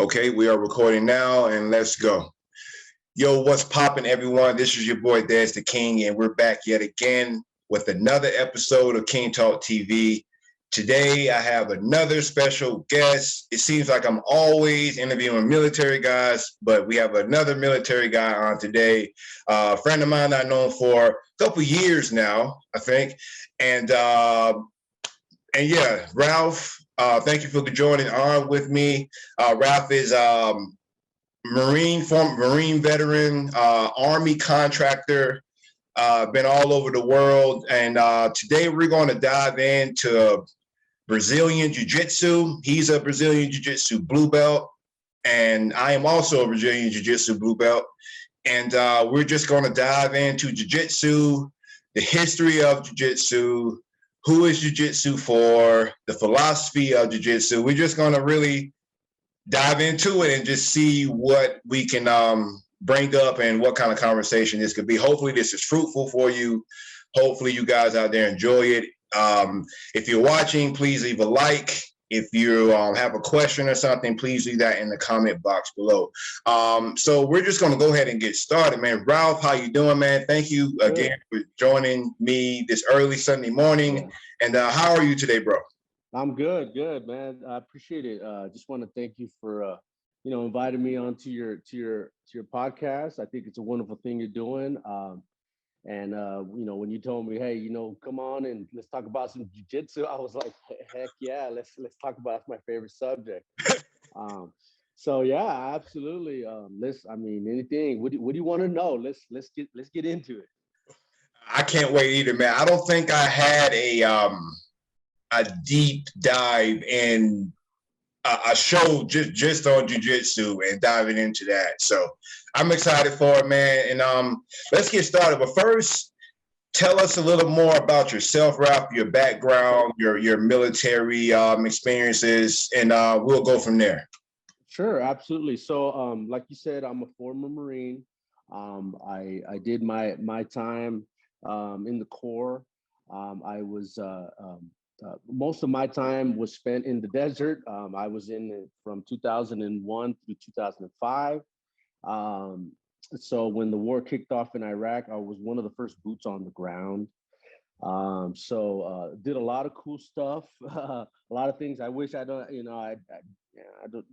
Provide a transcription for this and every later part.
Okay, we are recording now, and let's go. Yo, what's poppin', everyone? This is your boy, Daz the King, and we're back yet again with another episode of King Talk TV. Today, I have another special guest. It seems like I'm always interviewing military guys, but we have another military guy on today. A friend of mine that I've known for a couple years now, I think. And yeah, Ralph, thank you for joining on with me. Ralph is Marine veteran, Army contractor, been all over the world. And today we're going to dive into Brazilian Jiu-Jitsu. He's a Brazilian Jiu-Jitsu blue belt, and I am also a Brazilian Jiu-Jitsu blue belt. And we're just going to dive into Jiu-Jitsu, the history of Jiu-Jitsu, who is Jiu-Jitsu for, the philosophy of Jiu-Jitsu. We're just going to really dive into it and just see what we can bring up and what kind of conversation this could be. Hopefully this is fruitful for you. Hopefully you guys out there enjoy it. If you're watching, please leave a like. If you have a question or something, please leave that in the comment box below. So we're just going to go ahead and get started, man. Ralph, how you doing, man? Thank you again for joining me this early Sunday morning. Yeah. And how are you today, bro? I'm good, man. I appreciate it. Just want to thank you for inviting me onto your podcast. I think it's a wonderful thing you're doing. And when you told me, hey, come on and let's talk about some jiu-jitsu, I was like, heck yeah, let's talk about it. That's my favorite subject. So yeah, absolutely. Anything. What do you want to know? Let's get into it. I can't wait either, man. I don't think I had a deep dive in a show just on jiu-jitsu and diving into that. So I'm excited for it, man. And let's get started. But first, tell us a little more about yourself, Ralph, your background, your military experiences, and we'll go from there. Sure, absolutely. So like you said, I'm a former Marine. I did my time in the Corps. I was most of my time was spent in the desert. I was in it from 2001 through 2005. So when the war kicked off in Iraq, I was one of the first boots on the ground. Did a lot of cool stuff, a lot of things I wish I don't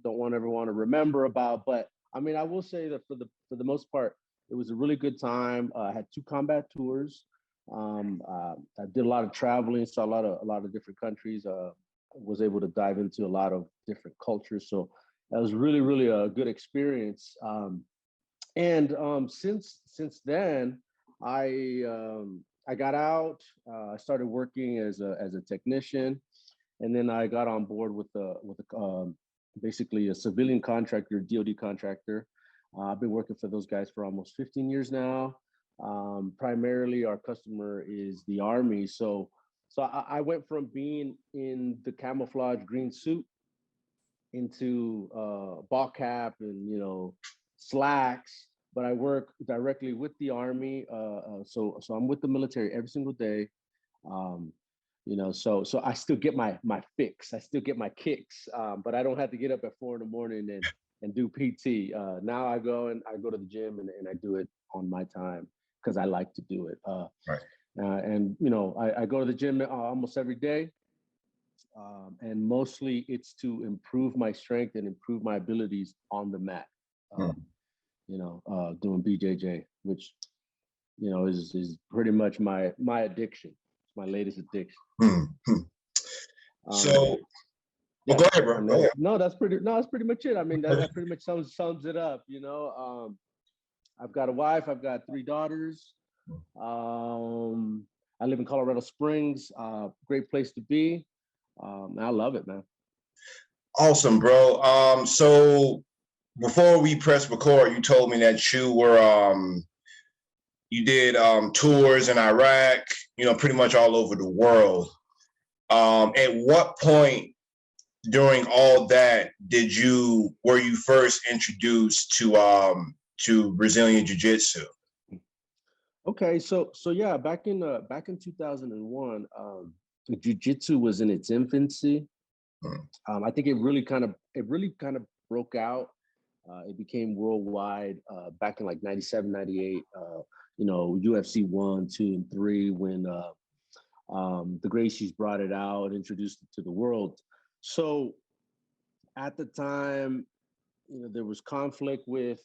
ever want to remember about. But I mean, I will say that for the most part, it was a really good time. I had 2 combat tours. I did a lot of traveling, saw a lot of different countries. Was able to dive into a lot of different cultures, so that was really a good experience. Since then, I got out. I started working as a technician, and then I got on board with basically a civilian contractor, DoD contractor. I've been working for those guys for almost 15 years now. Primarily our customer is the Army. So I went from being in the camouflage green suit into ball cap and slacks, but I work directly with the Army. So I'm with the military every single day. So I still get my fix. I still get my kicks, but I don't have to get up at 4 in.the morning and do PT. Now I go to the gym and I do it on my time, because I like to do it. Right. I go to the gym almost every day. And mostly it's to improve my strength and improve my abilities on the mat. Doing BJJ, which, is pretty much my addiction. It's my latest addiction. So yeah, go ahead, bro. Go ahead. No, that's pretty much it. I mean, that pretty much sums it up, I've got a wife. I've got 3 daughters. I live in Colorado Springs. Great place to be. I love it, man. Awesome, bro. So before we press record, you told me that you were you did tours in Iraq, pretty much all over the world. At what point during all that were you first introduced to Brazilian Jiu-Jitsu? Okay, so yeah, back in 2001, Jiu-Jitsu was in its infancy. I think it really kind of broke out. It became worldwide back in like 97, 98, UFC 1, 2, and 3, when the Gracies brought it out, introduced it to the world. So at the time, there was conflict with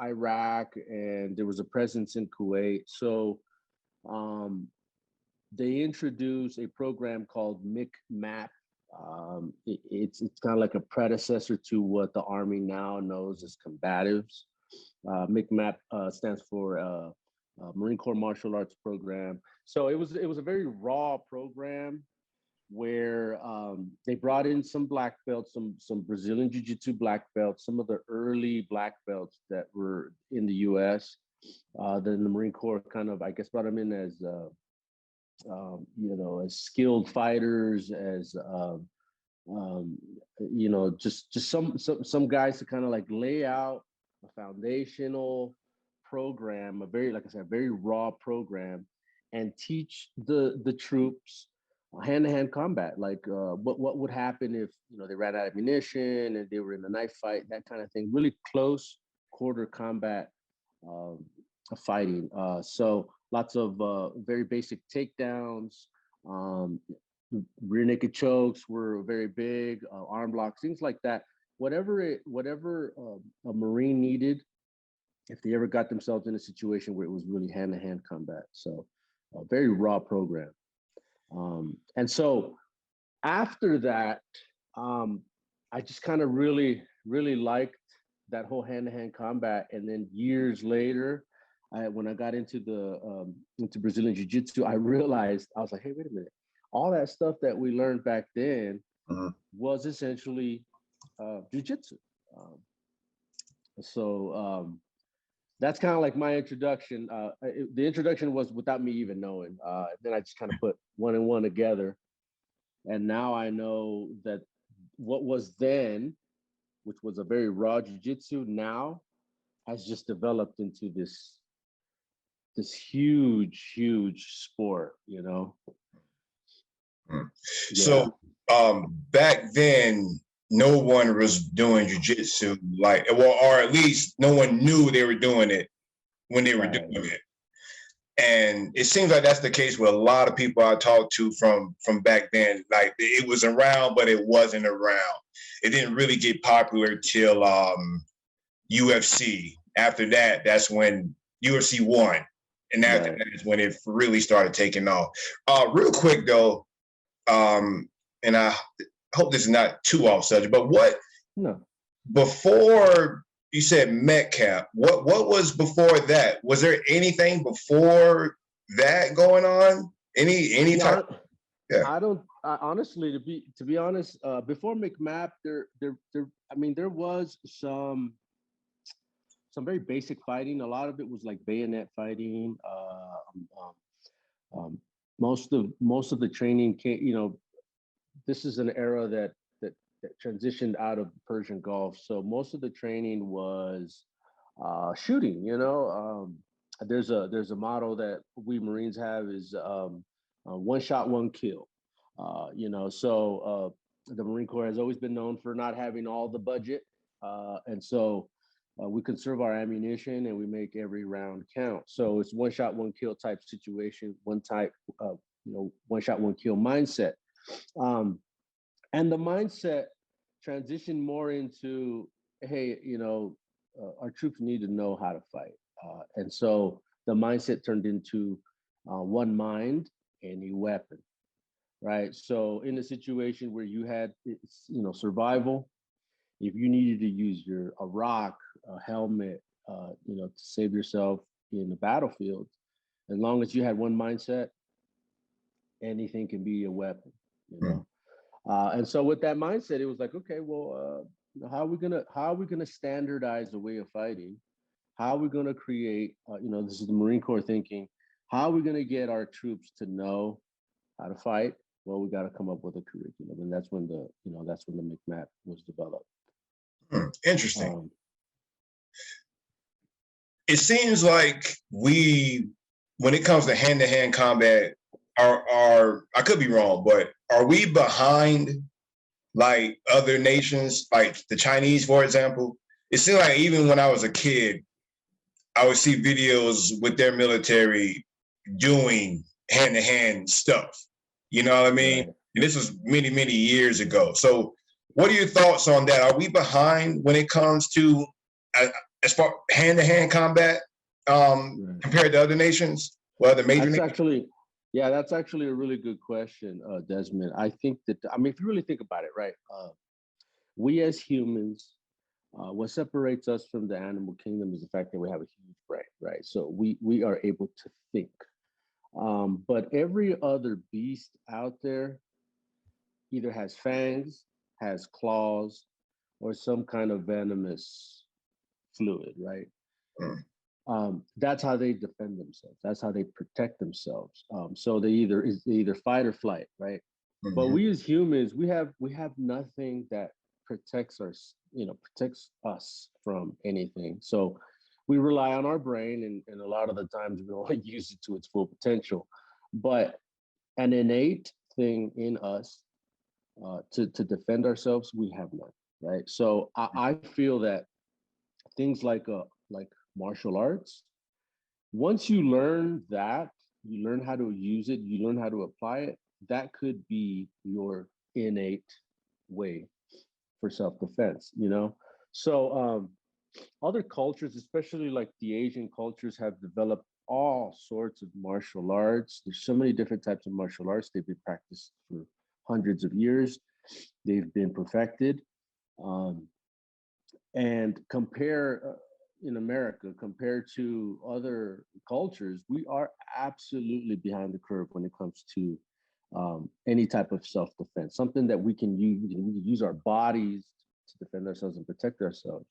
Iraq, and there was a presence in Kuwait. So they introduced a program called MIC-MAP. It's kind of like a predecessor to what the Army now knows as combatives. MIC-MAP stands for Marine Corps Martial Arts Program. So it was a very raw program where they brought in some black belts, some Brazilian Jiu-Jitsu black belts, some of the early black belts that were in the U.S. Then the Marine Corps kind of, I guess, brought them in as as skilled fighters, as just some guys to kind of like lay out a foundational program, a very, like I said, a very raw program, and teach the troops hand-to-hand combat, like what would happen if they ran out of ammunition and they were in a knife fight, that kind of thing. Really close quarter combat fighting. So lots of very basic takedowns. Rear naked chokes were very big. Arm blocks, things like that. Whatever a Marine needed, if they ever got themselves in a situation where it was really hand-to-hand combat. So a very raw program. And so after that, I just kind of really liked that whole hand-to-hand combat. And then years later, when I got into Brazilian Jiu-Jitsu, I realized, I was like, hey, wait a minute. All that stuff that we learned back then was essentially Jiu-Jitsu. That's kind of like my introduction. The introduction was without me even knowing. Then I just kind of put one and one together. And now I know that what was then, which was a very raw Jiu-Jitsu, now has just developed into this huge sport, So back then, no one was doing jiu-jitsu, or at least no one knew they were doing it when they were doing it. And it seems like that's the case with a lot of people I talked to from back then. Like, it was around, but it wasn't around. It didn't really get popular till UFC. After that, that's when UFC 1. And after that is when it really started taking off. Real quick though, and I hope this is not too off subject, but before you said Metcalf, what was before that? Was there anything before that going on? Any time? I don't honestly, to be honest, before McMap, there was some very basic fighting. A lot of it was like bayonet fighting. Most of the training came, this is an era that transitioned out of the Persian Gulf. So most of the training was shooting. There's a motto that we Marines have is one shot, one kill. So the Marine Corps has always been known for not having all the budget, and so we conserve our ammunition and we make every round count. So it's one shot, one kill type situation, one shot, one kill mindset. And the mindset transitioned more into, hey, our troops need to know how to fight. And so the mindset turned into one mind and a weapon, right? So in a situation where you had, survival, if you needed to use a rock, a helmet, to save yourself in the battlefield, as long as you had one mindset, anything can be a weapon, and so with that mindset, it was like, okay, well, how are we gonna standardize a way of fighting? How are we gonna create? This is the Marine Corps thinking. How are we gonna get our troops to know how to fight? Well, we got to come up with a curriculum, and that's when the McMap was developed. Interesting. It seems like when it comes to hand-to-hand combat, are I could be wrong, but are we behind like other nations, like the Chinese, for example. It seemed like even when I was a kid, I would see videos with their military doing hand-to-hand stuff. You know what I mean? Right. And this was many, many years ago. So what are your thoughts on that? Are we behind when it comes to as far hand-to-hand combat Right. compared to other nations? Well, other major That's nations? actually, yeah, that's actually a really good question, Desmond. I think that, I mean, if you really think about it, right? We as humans, what separates us from the animal kingdom is the fact that we have a huge brain, right? So we are able to think. But every other beast out there either has fangs, has claws, or some kind of venomous fluid, right? Mm, That's how they defend themselves. That's how they protect themselves. So they either fight or flight, right? But mhm. we as humans, we have nothing that protects us from anything. So we rely on our brain, and a lot of the times we don't use it to its full potential. But an innate thing in us to defend ourselves, we have none, right? So I feel that things like martial arts, once you learn that, you learn how to use it, you learn how to apply it, that could be your innate way for self-defense. So other cultures, especially like the Asian cultures, have developed all sorts of martial arts. There's so many different types of martial arts. They've been practiced for hundreds of years. They've been perfected. Um, and compare in America compared to other cultures, we are absolutely behind the curve when it comes to any type of self-defense. Something that we can use. We can use our bodies to defend ourselves and protect ourselves.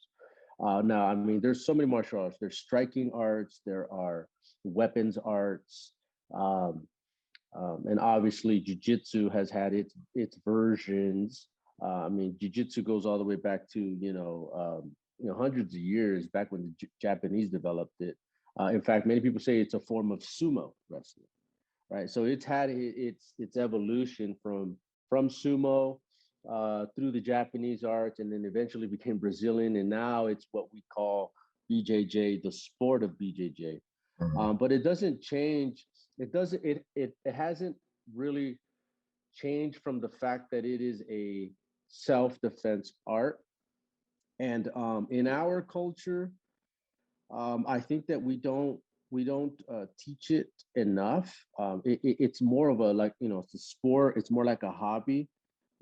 Now, I mean, there's so many martial arts. There's striking arts. There are weapons arts. Um, and obviously, Jiu-Jitsu has had its versions. I mean, Jiu-Jitsu goes all the way back to hundreds of years back when the Japanese developed it. In fact, many people say it's a form of sumo wrestling, right? So it's had its evolution from sumo through the Japanese arts, and then eventually became Brazilian, and now it's what we call BJJ, the sport of BJJ. Mhm. But it doesn't change. It hasn't really changed from the fact that it is a self-defense art. And in our culture, I think that we don't teach it enough. It's more of a, like, it's a sport. It's more like a hobby.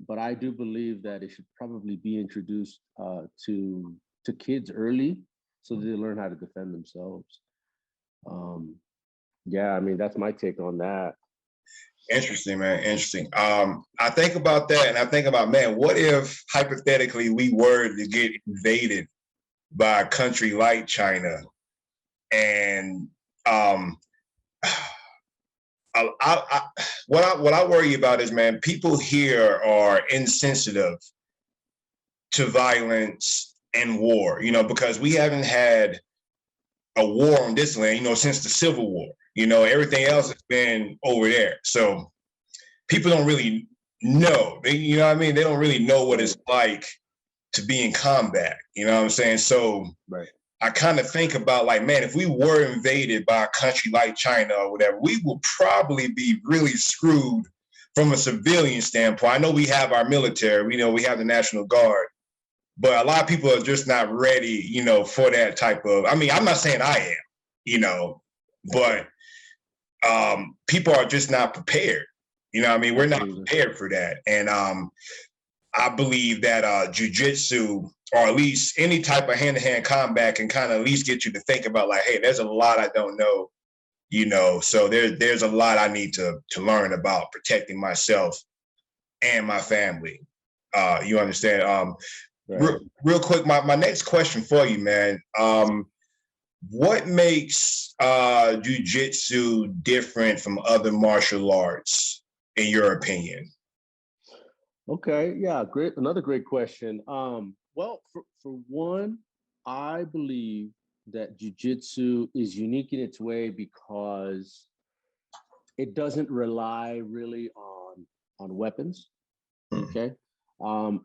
But I do believe that it should probably be introduced to kids early, so that they learn how to defend themselves. Um, yeah, I mean, that's my take on that. Interesting, man. Interesting. I think about that and I think about, man, what if hypothetically we were to get invaded by a country like China and um what I worry about is, man, people here are insensitive to violence and war, because we haven't had a war on this land, since the Civil War. Everything else has been over there. So people don't really know. You know what I mean? They don't really know what Right, it's like to be in combat. You know what I'm saying? So right. I kind of think about, like, man, if we were invaded by a country like China or whatever, we will probably be really screwed from a civilian standpoint. I know we have our military, we have the National Guard, but a lot of people are just not ready, for that type of. I mean, I'm not saying I am, but people are just not prepared. I mean, we're not Absolutely. prepared for that, and I believe that jujitsu, or at least any type of hand-to-hand combat, can kind of at least get you to think about, like, hey, there's a lot I don't know, so there's a lot I need to learn about protecting myself and my family. You understand? Right. Real quick, my next question for you, man. What makes jujitsu different from other martial arts, in your opinion? Okay. Yeah. Great. Another great question. Well, for one, I believe that jujitsu is unique in its way because it doesn't rely really on weapons. Hmm. Okay.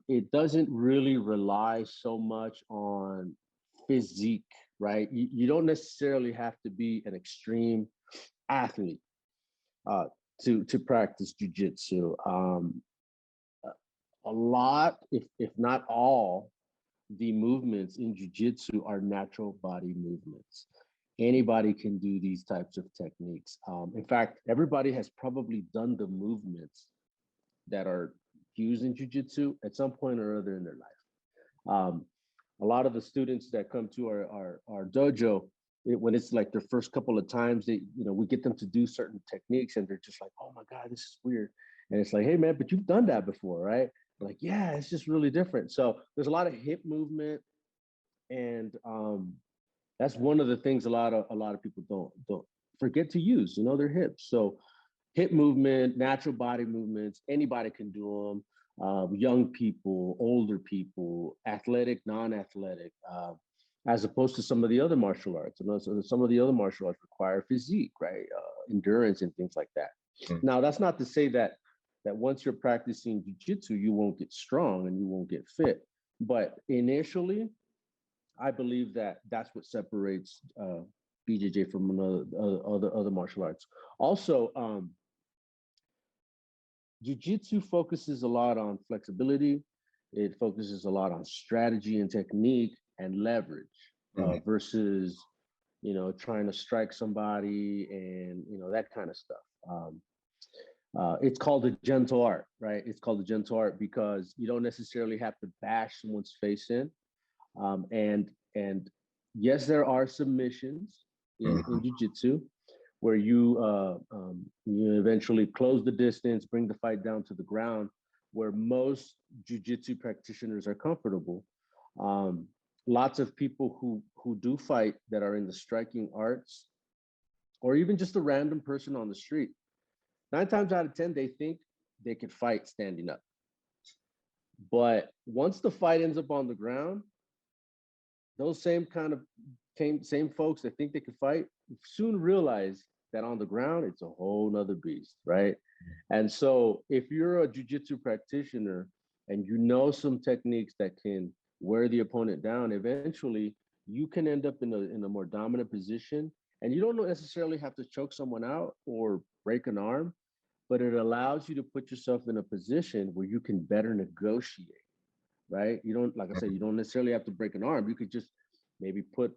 It doesn't really rely so much on physique, right? You don't necessarily have to be an extreme athlete uh, to practice jujitsu. A lot, if not all, the movements in jujitsu are natural body movements. Anybody can do these types of techniques. In fact, everybody has probably done the movements that are used in jujitsu at some point or other in their life. A lot of the students that come to our dojo, when it's like their first couple of times, we get them to do certain techniques, and they're just like, "Oh my god, this is weird." And it's like, "Hey man, but you've done that before, right?" Like, yeah, it's just really different. So there's a lot of hip movement, and that's one of the things a lot of people don't forget to use. Their hips. So hip movement, natural body movements, anybody can do them. Young people, older people, athletic, non-athletic, as opposed to some of the other martial arts. So some of the other martial arts require physique, right? Endurance and things like that. Mm-hmm. Now, that's not to say that once you're practicing jiu-jitsu, you won't get strong and you won't get fit. But initially, I believe that that's what separates BJJ from other martial arts. Also, Jiu-Jitsu focuses a lot on flexibility. It focuses a lot on strategy and technique and leverage versus, trying to strike somebody and, that kind of stuff. It's called a gentle art, right? It's called a gentle art because you don't necessarily have to bash someone's face in. And yes, there are submissions in Jiu-Jitsu, where you eventually close the distance, bring the fight down to the ground, where most jiu-jitsu practitioners are comfortable. Lots of people who do fight that are in the striking arts, or even just a random person on the street, 9 times out of 10, they think they could fight standing up. But once the fight ends up on the ground, those same folks that think they could fight soon realize that on the ground, it's a whole nother beast, right? And so if you're a jiu-jitsu practitioner and you know some techniques that can wear the opponent down, eventually you can end up in a more dominant position. And you don't necessarily have to choke someone out or break an arm, but it allows you to put yourself in a position where you can better negotiate, right? You don't, like I said, you don't necessarily have to break an arm. You could just maybe put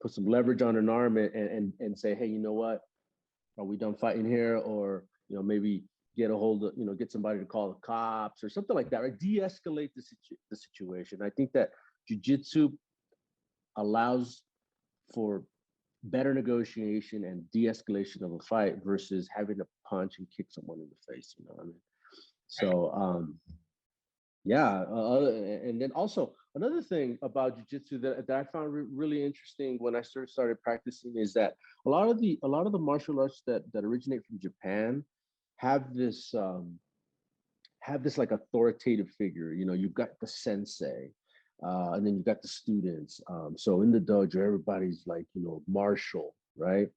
some leverage on an arm and say, hey, you know what? Are we done fighting here? Or, maybe get a hold of, get somebody to call the cops or something like that, right? De-escalate the situation. I think that jiu-jitsu allows for better negotiation and de-escalation of a fight versus having to punch and kick someone in the face, you know what I mean? So, yeah, and then also another thing about jiu-jitsu that I found really interesting when I started practicing is that a lot of the martial arts that originate from Japan have this like authoritative figure. You've got the sensei, and then you've got the students. So in the dojo, everybody's like martial, right?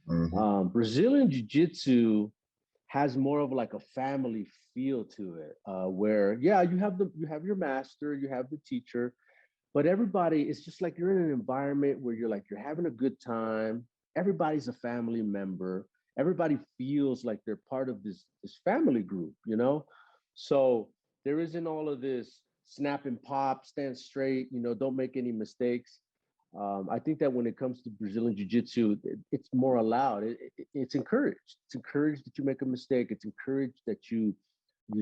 Brazilian jiu-jitsu has more of like a family feel to it, where you have your master, you have the teacher, but everybody, it's just like you're in an environment where you're having a good time. Everybody's a family member. Everybody feels like they're part of this family group, So there isn't all of this snap and pop, stand straight, don't make any mistakes. I think that when it comes to Brazilian Jiu-Jitsu, it's more allowed. It's encouraged. It's encouraged that you make a mistake. It's encouraged that you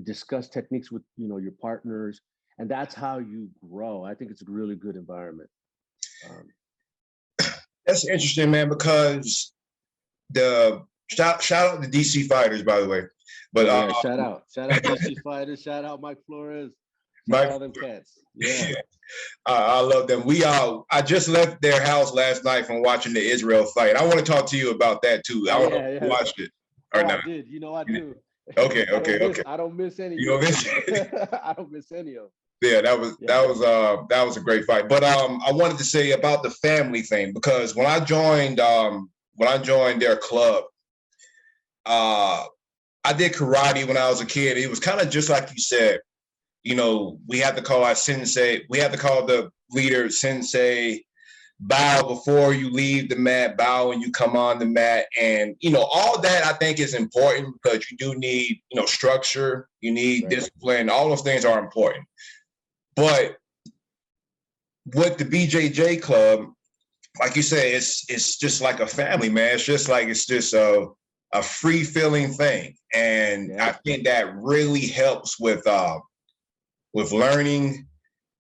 discuss techniques with your partners, and that's how you grow. I think it's a really good environment. That's interesting, man, because the shout out to DC Fighters, by the way. But yeah, shout out DC Fighters, shout out Mike Flores, shout out them cats. Yeah. I love them. I just left their house last night from watching the Israel fight. I want to talk to you about that too. I don't know if you watched it or not. I did. I do. Okay. I don't miss any. You don't miss I don't miss any of them. Yeah, that was a great fight. But I wanted to say about the family thing, because when I joined their club, I did karate when I was a kid. It was kind of just like you said. you know, we have to call our sensei, we have to call the leader sensei, bow before you leave the mat, bow when you come on the mat. And, you know, all that I think is important because you do need, you know, structure, you need discipline, all those things are important. But with the BJJ club, like you said, it's just like a family, man. It's just like, it's just a free feeling thing. And I think that really helps with learning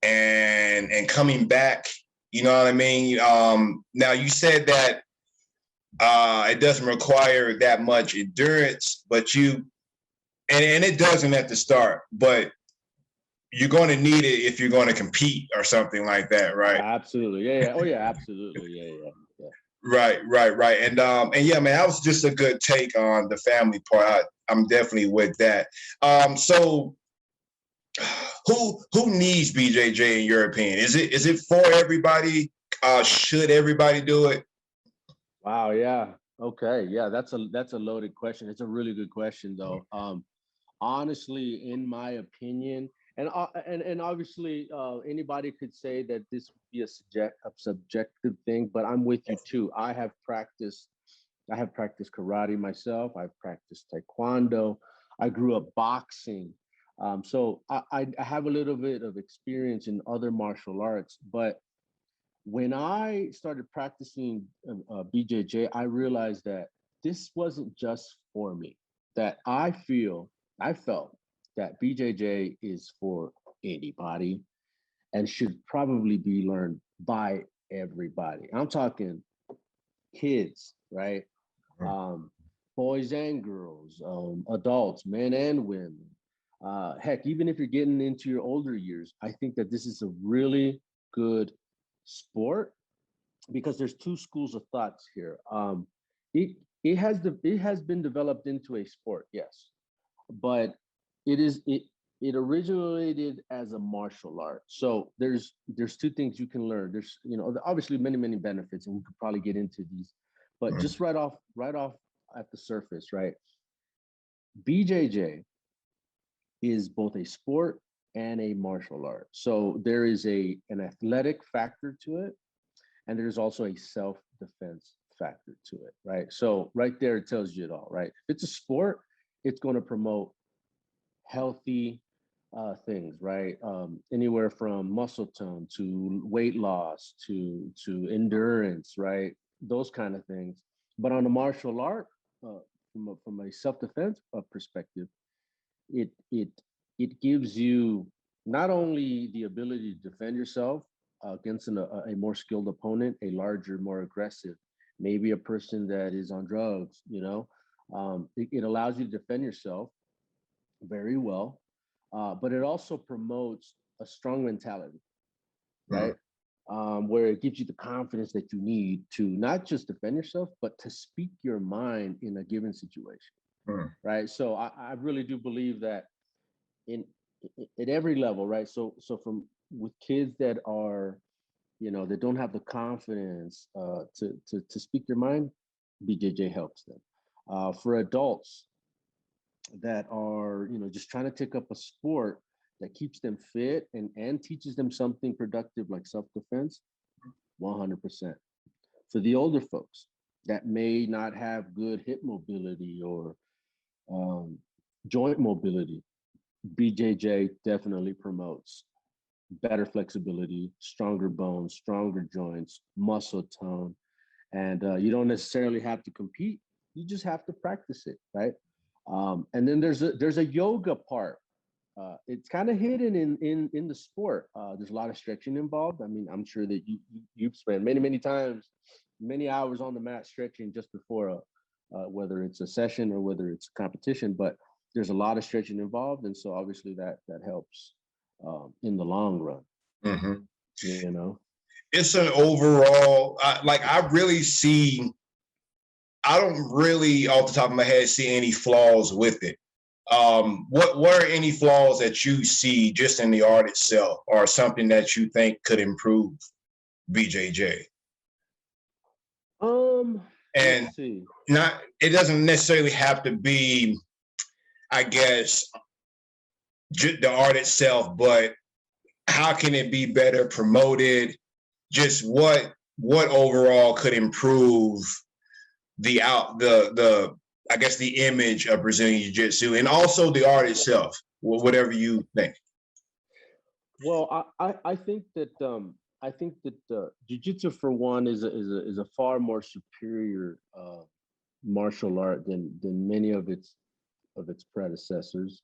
and coming back. You know what I mean? Now you said that it doesn't require that much endurance, but and it doesn't at the start, but you're going to need it if you're going to compete or something like that, right? Absolutely. Yeah. Oh yeah, absolutely. Yeah. Right. And yeah, man, that was just a good take on the family part. I'm definitely with that. So who needs BJJ in your opinion? Is it for everybody? Should everybody do it? Wow. Yeah. Okay. Yeah. That's a loaded question. It's a really good question though. Honestly, in my opinion, and obviously anybody could say that this would be a subjective thing, but I'm with you too. I have practiced karate myself. I've practiced taekwondo. I grew up boxing. So I have a little bit of experience in other martial arts, but when I started practicing BJJ, I realized that this wasn't just for me. That I felt that BJJ is for anybody and should probably be learned by everybody. I'm talking kids, right? Um, Boys and girls, adults, men and women. Heck, even if you're getting into your older years, I think that this is a really good sport because there's two schools of thoughts here. It it has been developed into a sport, yes, but it originated as a martial art. So there's two things you can learn. There's obviously many benefits, and we could probably get into these, but just right off at the surface, right? BJJ is both a sport and a martial art. So there is an athletic factor to it, and there's also a self-defense factor to it, right? So right there, it tells you it all, right? If it's a sport, it's going to promote healthy things, right? Anywhere from muscle tone to weight loss to endurance, right? Those kind of things. But on a martial art, from a self-defense perspective, it it it gives you not only the ability to defend yourself against a more skilled opponent, a larger, more aggressive, maybe a person that is on drugs, it allows you to defend yourself very well, but it also promotes a strong mentality, right? Where it gives you the confidence that you need to not just defend yourself, but to speak your mind in a given situation, right? So I really do believe that in at every level, right? So from with kids that are, that don't have the confidence to speak their mind, BJJ helps them. For adults that are, just trying to take up a sport that keeps them fit and teaches them something productive like self-defense, 100%. For the older folks that may not have good hip mobility or um, joint mobility, BJJ definitely promotes better flexibility, stronger bones, stronger joints, muscle tone, and you don't necessarily have to compete. You just have to practice it, right? And then there's a yoga part. It's kind of hidden in the sport. There's a lot of stretching involved. I mean, I'm sure that you've spent many times, many hours on the mat stretching just before whether it's a session or whether it's a competition. But there's a lot of stretching involved, and so obviously that helps in the long run. It's an overall like I don't really off the top of my head see any flaws with it. What are any flaws that you see just in the art itself, or something that you think could improve BJJ? And Let's see. It doesn't necessarily have to be, I guess, the art itself, but how can it be better promoted? Just what overall could improve the I guess the image of Brazilian Jiu-Jitsu and also the art itself, whatever you think. Well, I think that Jiu-Jitsu, for one, is a far more superior martial art than many of its predecessors.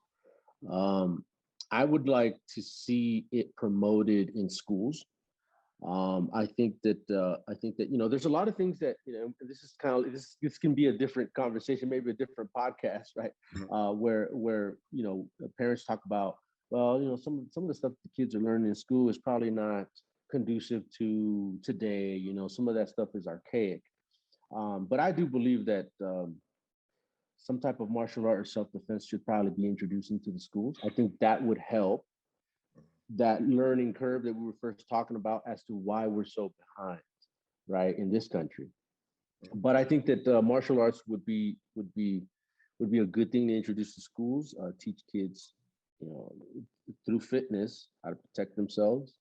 I would like to see it promoted in schools. I think that there's a lot of things that this is kind of this can be a different conversation, maybe a different podcast, right? Where parents talk about, well, some of the stuff the kids are learning in school is probably not conducive to today. Some of that stuff is archaic. But I do believe that some type of martial art or self-defense should probably be introduced into the schools. I think that would help that learning curve that we were first talking about as to why we're so behind, right, in this country. But I think that martial arts would be a good thing to introduce to schools, teach kids, through fitness, how to protect themselves,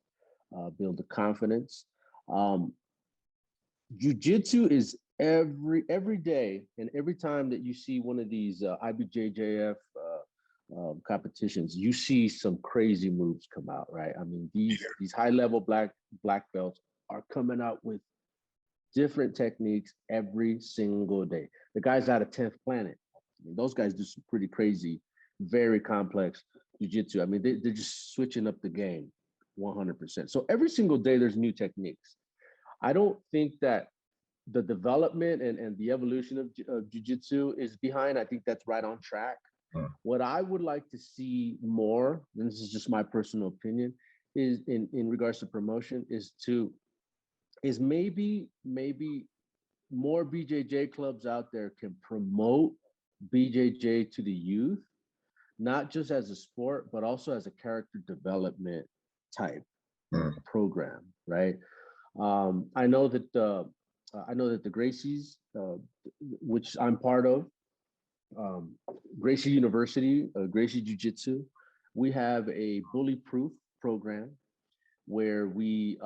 build the confidence. Jiu-Jitsu is every day and every time that you see one of these IBJJF competitions, you see some crazy moves come out, right? I mean, these high-level black belts are coming out with different techniques every single day. The guy's out of 10th planet. I mean, those guys do some pretty crazy, very complex jiu-jitsu. I mean, they're just switching up the game 100%. So every single day there's new techniques. I don't think that the development and the evolution of jiu-jitsu is behind. I think that's right on track. What I would like to see more, and this is just my personal opinion, is in regards to promotion, is maybe more BJJ clubs out there can promote BJJ to the youth, not just as a sport, but also as a character development type program, right? I know that the Gracies, which I'm part of, Gracie University, Gracie Jiu-Jitsu, we have a bully-proof program where we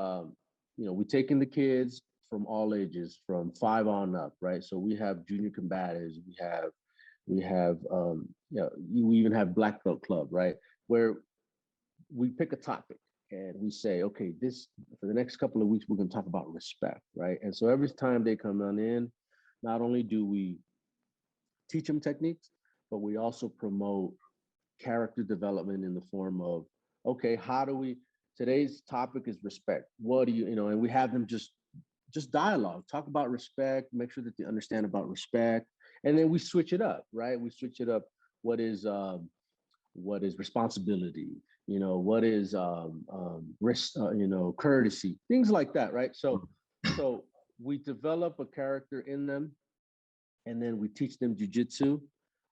take in the kids from all ages, from 5 on up, right? So we have junior combatives, we even have black belt club, right? Where we pick a topic and we say, okay, for the next couple of weeks, we're going to talk about respect, right? And so every time they come on in, not only do we teach them techniques, but we also promote character development in the form of, okay, today's topic is respect. What do and we have them just dialogue, talk about respect, make sure that they understand about respect. And then we switch it up, right? We switch it up. What is responsibility? What is courtesy, things like that, right? So we develop a character in them, and then we teach them jiu-jitsu.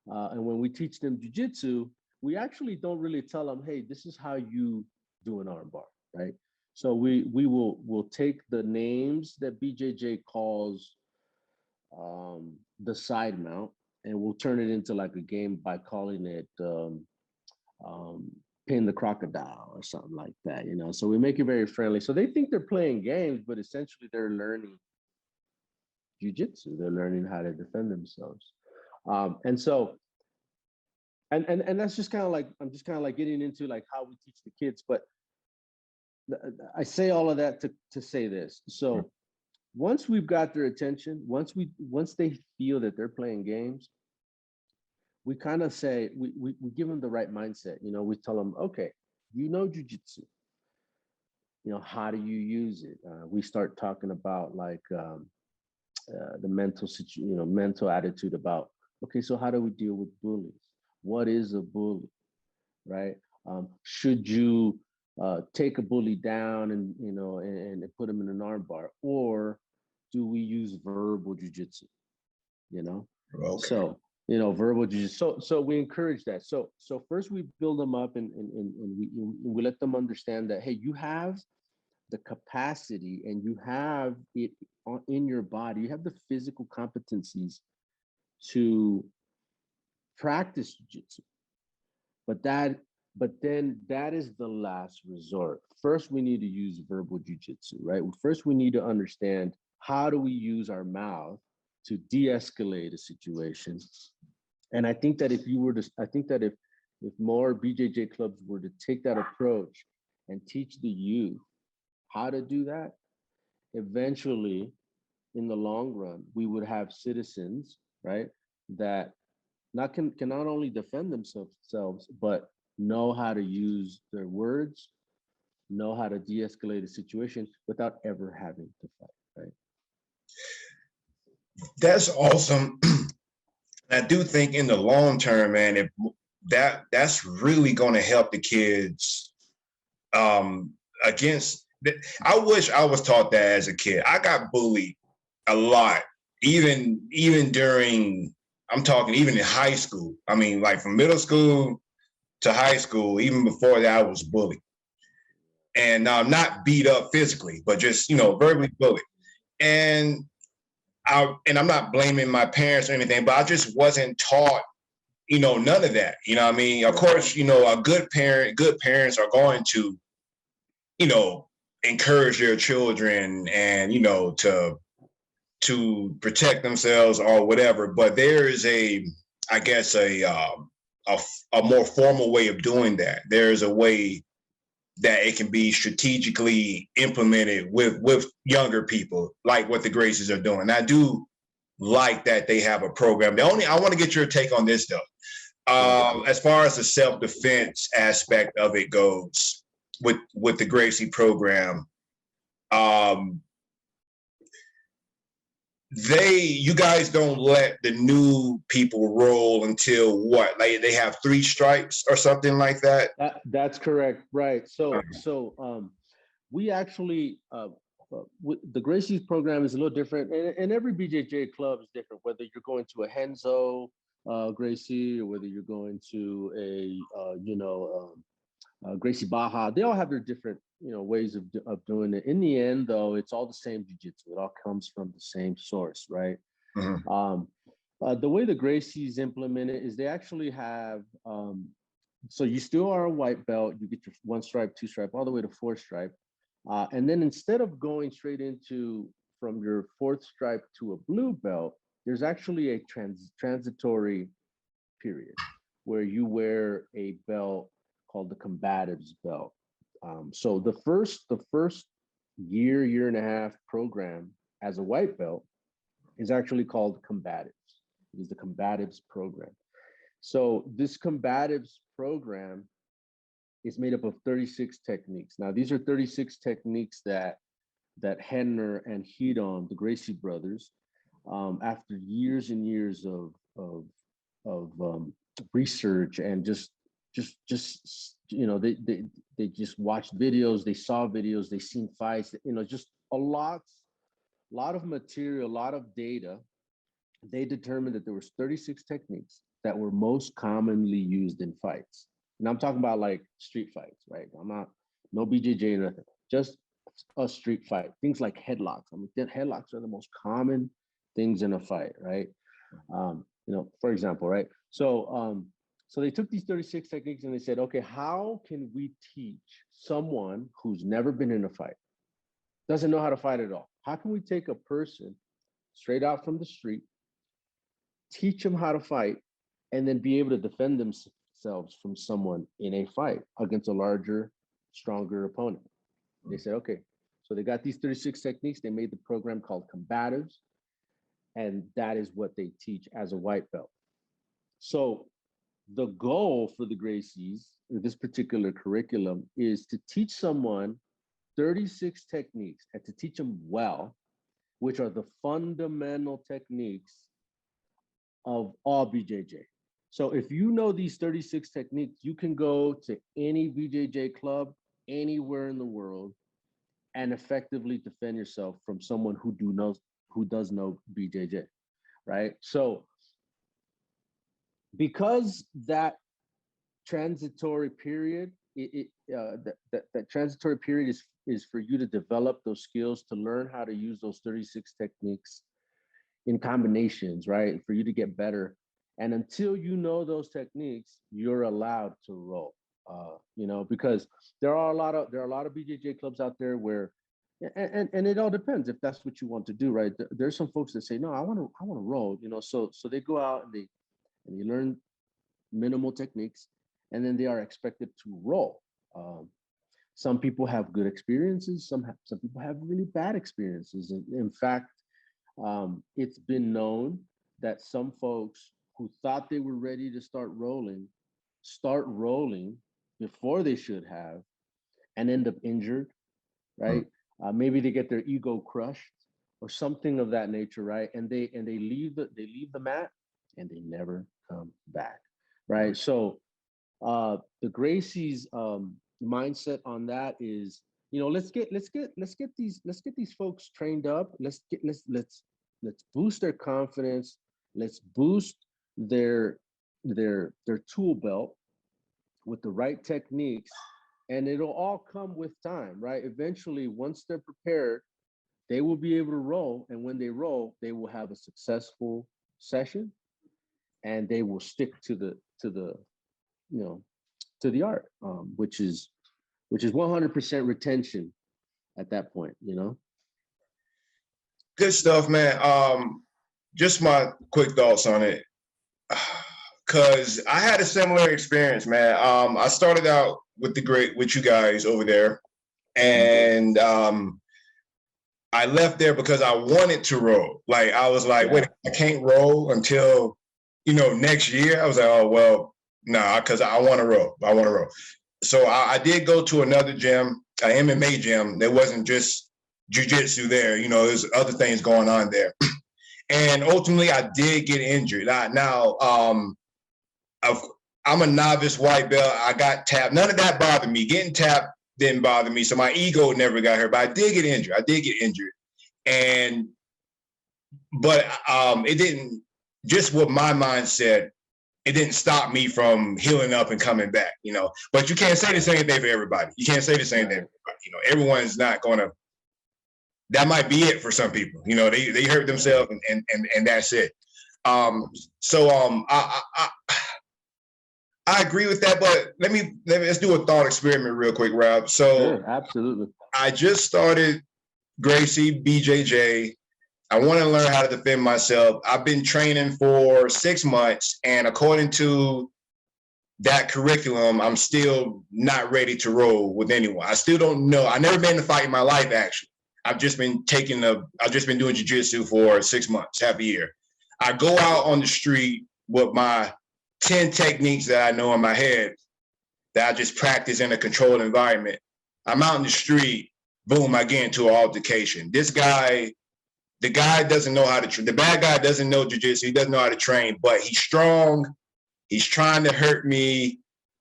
And when we teach them jiu-jitsu, we actually don't really tell them, hey, this is how you do an armbar, right? So we'll take the names that BJJ calls the side mount, and we'll turn it into like a game by calling it pin the crocodile or something like that, So we make it very friendly. So they think they're playing games, but essentially they're learning jiu-jitsu. They're learning how to defend themselves. And that's just kind of like, I'm just kind of like getting into like how we teach the kids. But I say all of that to say this. So once we've got their attention, once they feel that they're playing games, we kind of say, we give them the right mindset. We tell them, okay, jiu-jitsu. How do you use it? We start talking about like the mental attitude about, okay, so how do we deal with bullies? What is a bully, right? Should you take a bully down and put him in an arm bar, or do we use verbal jiu-jitsu? Okay. So verbal jiu-jitsu. So we encourage that. So first we build them up and we let them understand that, hey, you have the capacity and you have it in your body. You have the physical competencies to practice jiu-jitsu, but that But then that is the last resort. First, we need to use verbal jujitsu, right? First, we need to understand how do we use our mouth to de-escalate a situation. And I think that if more BJJ clubs were to take that approach and teach the youth how to do that, eventually, in the long run, we would have citizens, right, that can not only defend themselves, but know how to use their words, know how to de-escalate a situation without ever having to fight, right? That's awesome. I do think in the long term, man, if that's really going to help the kids against. I wish I was taught that as a kid. I got bullied a lot, even during. I'm talking even in high school. I mean, like from middle school to high school. Even before that, I was bullied, and not beat up physically, but just verbally bullied. And I'm not blaming my parents or anything, but I just wasn't taught none of that. You know what I mean? Of course, a good parents are going to, encourage their children and, to protect themselves or whatever. But there is I guess a more formal way of doing that. There is a way that it can be strategically implemented with younger people, like what the Gracies are doing. I do like that they have a program. I want to get your take on this though. As far as the self-defense aspect of it goes, with the Gracie program, um, you guys don't let the new people roll until what? Like they have 3 stripes or something like that. That's correct, right? We actually the Gracie's program is a little different, and every BJJ club is different. Whether you're going to a Henzo Gracie, or whether you're going to a Gracie Baja, they all have their different ways of doing it. In the end, though, it's all the same jiu-jitsu. It all comes from the same source, right? Mm-hmm. The way the Gracies implement it is they actually have so you still are a white belt, you get your 1 stripe, 2 stripe, all the way to 4 stripe. And then instead of going straight into from your 4th stripe to a blue belt, there's actually a transitory period where you wear a belt called the combatives belt. So the first year and a half program as a white belt is actually called combatives. It is the combatives program. So this combatives program is made up of 36 techniques. Now, these are 36 techniques that Henner and Hedon, the Gracie brothers, after years and years of research and just they just watched videos, they saw videos, they seen fights, just a lot of material, a lot of data. They determined that there was 36 techniques that were most commonly used in fights. And I'm talking about like street fights, right? I'm not, no BJJ or nothing, just a street fight. Things like headlocks. I mean, headlocks are the most common things in a fight, right? For example, right? So they took these 36 techniques and they said, okay, how can we teach someone who's never been in a fight, doesn't know how to fight at all? How can we take a person straight out from the street, teach them how to fight, and then be able to defend themselves from someone in a fight against a larger, stronger opponent? They said, okay, so they got these 36 techniques. They made the program called Combatives, and that is what they teach as a white belt. So the goal for the Gracies, or this particular curriculum, is to teach someone 36 techniques and to teach them well, which are the fundamental techniques of all BJJ. So if you know these 36 techniques, you can go to any BJJ club anywhere in the world and effectively defend yourself from someone who does know BJJ, right? So because that transitory period, that transitory period is for you to develop those skills, to learn how to use those 36 techniques in combinations, right? For you to get better. And until you know those techniques, you're allowed to roll. You know, because there are a lot of BJJ clubs out there where, and it all depends if that's what you want to do, right? There's some folks that say, no, I want to roll, you know, so they go out and they learn minimal techniques, and then they are expected to roll. Some people have good experiences. Some people have really bad experiences. And in fact, it's been known that some folks who thought they were ready to start rolling before they should have, and end up injured, right? Maybe they get their ego crushed or something of that nature, right? And they leave the mat and they never come back, right? So the Gracie's mindset on that is, you know, let's get these folks trained up. Let's boost their confidence. Let's boost their tool belt with the right techniques, and it'll all come with time, right? Eventually, once they're prepared, they will be able to roll, and when they roll, they will have a successful session, and they will stick to the you know, to the art, which is 100% retention at that point, you know. Good stuff, man. Just my quick thoughts on it, because I had a similar experience, man. I started out with you guys over there, and I left there because I wanted to roll. Like, I was like, wait, I can't roll until, you know, next year. I was like, oh well, nah, because I want to roll. I want to roll. So I did go to another gym, an MMA gym. There wasn't just jiu-jitsu there. You know, there's other things going on there. And ultimately, I did get injured. Now, I'm a novice white belt. I got tapped. None of that bothered me. Getting tapped didn't bother me. So my ego never got hurt. But I did get injured. But it didn't, just what my mind said, it didn't stop me from healing up and coming back, you know. But you can't say the same thing for everybody. You can't say the same thing for everybody. You know, everyone's not going to, that might be it for some people. You know, they hurt themselves and that's it. I agree with that, but let's do a thought experiment real quick, Rob. So sure, absolutely. I just started Gracie BJJ. I want to learn how to defend myself. I've been training for 6 months, and according to that curriculum, I'm still not ready to roll with anyone. I still don't know. I've never been in a fight in my life, actually. I've just been doing jiu-jitsu for 6 months, half a year. I go out on the street with my 10 techniques that I know in my head that I just practice in a controlled environment. I'm out in the street, boom, I get into an altercation. The guy doesn't know how to train. The bad guy doesn't know jiu-jitsu. He doesn't know how to train, but he's strong. He's trying to hurt me,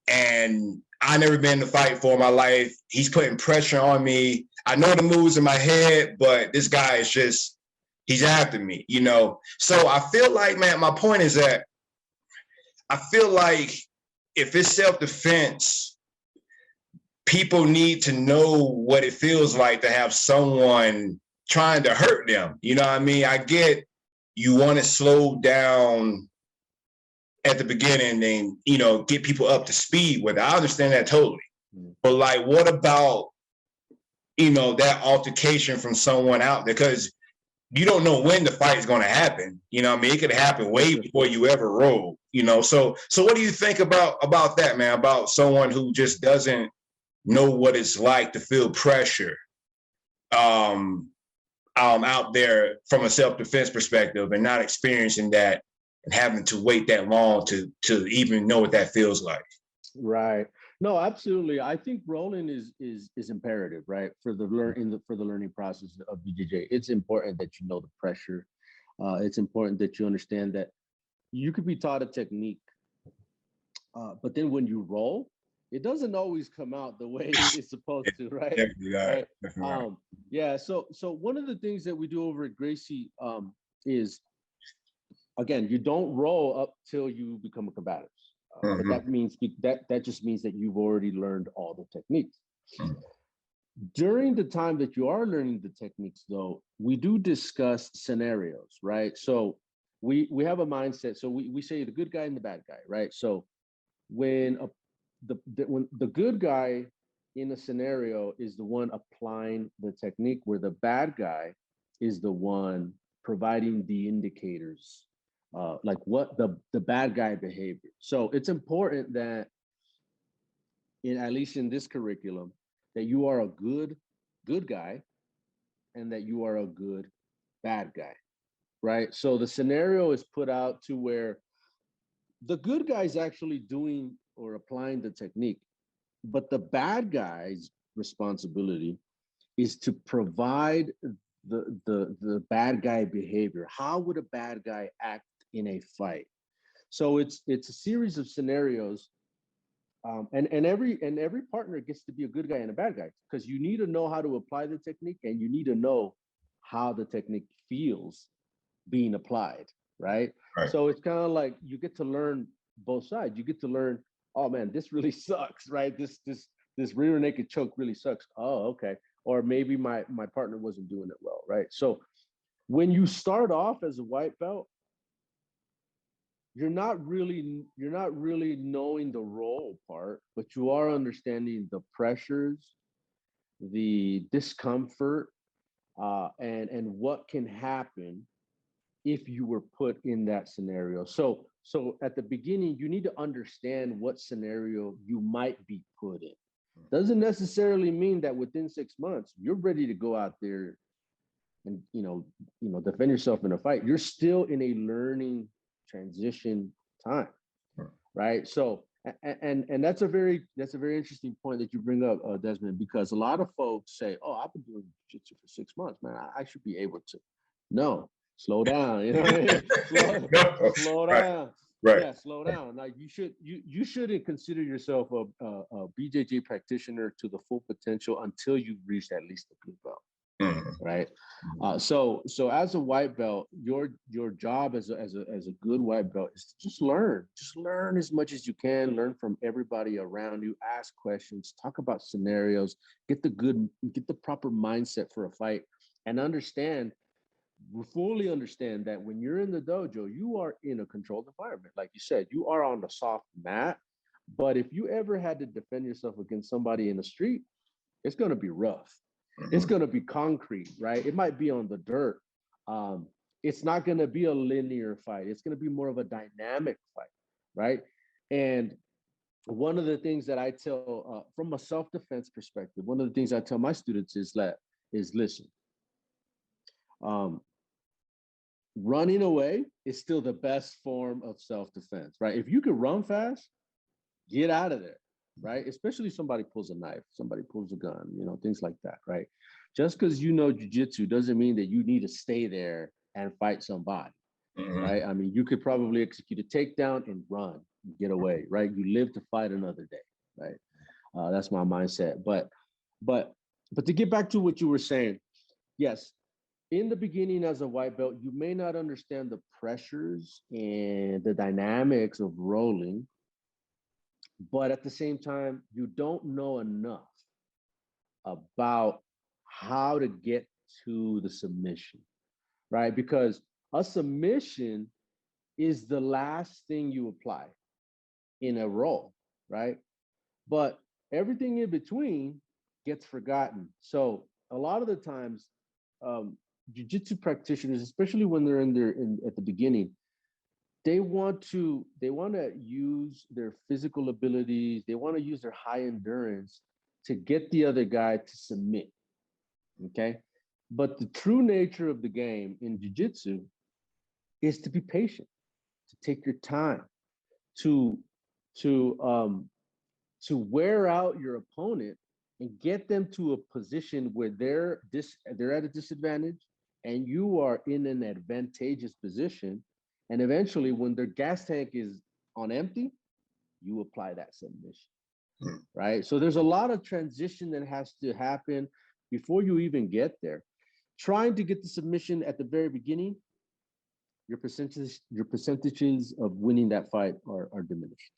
and I never been in a fight for my life. He's putting pressure on me. I know the moves in my head, but this guy is just, he's after me, you know? So I feel like, man, my point is that I feel like if it's self-defense, people need to know what it feels like to have someone trying to hurt them. You know what I mean? I get you want to slow down at the beginning and, you know, get people up to speed with it. I understand that totally. But like, what about, you know, that altercation from someone out there? Because you don't know when the fight is going to happen. You know what I mean? It could happen way before you ever roll, you know? So what do you think about that, man? About someone who just doesn't know what it's like to feel pressure out there from a self-defense perspective and not experiencing that and having to wait that long to even know what that feels like. Right. No, absolutely. I think rolling is imperative, right? For the learning process of BJJ. It's important that you know the pressure. It's important that you understand that you could be taught a technique, but then when you roll, it doesn't always come out the way it's supposed to, right? Right. Yeah. So one of the things that we do over at Gracie is, again, you don't roll up till you become a combatant. But that means that just means that you've already learned all the techniques. During the time that you are learning the techniques, though, we do discuss scenarios, right? So we have a mindset. So we say the good guy and the bad guy, right? So when when the good guy in a scenario is the one applying the technique, where the bad guy is the one providing the indicators, like what the bad guy behavior. So it's important that, at least in this curriculum, that you are a good guy and that you are a good bad guy, right? So the scenario is put out to where the good guy is actually doing or applying the technique, but the bad guy's responsibility is to provide the bad guy behavior. How would a bad guy act in a fight? So it's a series of scenarios, and every partner gets to be a good guy and a bad guy, because you need to know how to apply the technique, and you need to know how the technique feels being applied, right? Right. So it's kind of like you get to learn both sides. You get to learn, oh man, this really sucks, right? This rear naked choke really sucks. Oh, okay. Or maybe my partner wasn't doing it well, right? So when you start off as a white belt, you're not really knowing the role part, but you are understanding the pressures, the discomfort, and what can happen if you were put in that scenario. So at the beginning, you need to understand what scenario you might be put in. Doesn't necessarily mean that within 6 months you're ready to go out there and defend yourself in a fight. You're still in a learning transition time, right? So and that's a very interesting point that you bring up, Desmond, because a lot of folks say, "Oh, I've been doing jiu-jitsu for 6 months, man. I should be able to." No, slow down. You know what I mean? Slow down. Right. Yeah, slow down. Now you shouldn't consider yourself a BJJ practitioner to the full potential until you've reached at least the blue belt. Right. So as a white belt, your job as a good white belt is to just learn as much as you can, learn from everybody around you, ask questions, talk about scenarios, get the proper mindset for a fight, and fully understand that when you're in the dojo, you are in a controlled environment. Like you said, you are on the soft mat, but if you ever had to defend yourself against somebody in the street, it's going to be rough. It's going to be concrete, right? It might be on the dirt. It's not going to be a linear fight. It's going to be more of a dynamic fight, right? And one of the things that I tell, from a self-defense perspective, one of the things I tell my students is listen, running away is still the best form of self-defense, right? If you can run fast, get out of there, right? Especially somebody pulls a knife, somebody pulls a gun, things like that, right? Just because you know jiu-jitsu doesn't mean that you need to stay there and fight somebody, right? I mean, you could probably execute a takedown and run, and get away, right? You live to fight another day, right? That's my mindset. But to get back to what you were saying, yes, in the beginning as a white belt, you may not understand the pressures and the dynamics of rolling, but at the same time, you don't know enough about how to get to the submission, right? Because a submission is the last thing you apply in a roll, right? But everything in between gets forgotten. So a lot of the times, jiu-jitsu practitioners, especially when they're at the beginning, they want to use their physical abilities. They want to use their high endurance to get the other guy to submit. Okay. But the true nature of the game in jiu-jitsu is to be patient, to take your time, to wear out your opponent and get them to a position where they're at a disadvantage and you are in an advantageous position. And eventually, when their gas tank is on empty, you apply that submission, right? So there's a lot of transition that has to happen before you even get there. Trying to get the submission at the very beginning, your percentages of winning that fight are diminished,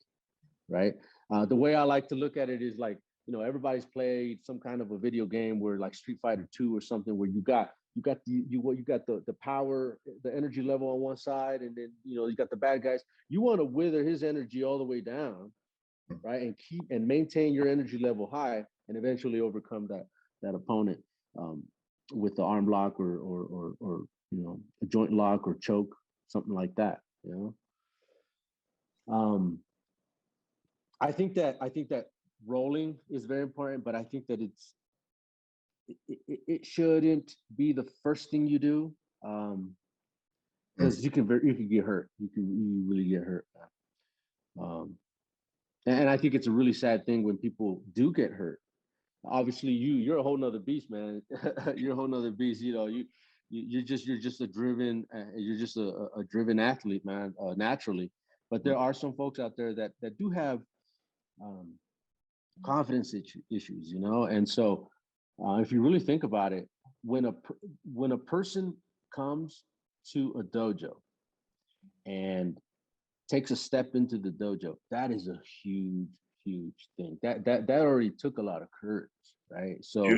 right? The way I like to look at it is like, everybody's played some kind of a video game where like Street Fighter 2 or something, where you got the power, the energy level on one side, and then you got the bad guys. You want to wither his energy all the way down, right? And keep and maintain your energy level high, and eventually overcome that opponent with the arm lock or a joint lock or choke, something like that. I think that rolling is very important, but I think that it shouldn't be the first thing you do, because you can get hurt. You really get hurt. And I think it's a really sad thing when people do get hurt. Obviously, you're a whole nother beast, man. You're a whole nother beast. You're just a driven a driven athlete, man, naturally. But there are some folks out there that do have confidence issues, and so if you really think about it, when a person comes to a dojo and takes a step into the dojo, that is a huge thing. That already took a lot of courage, right? So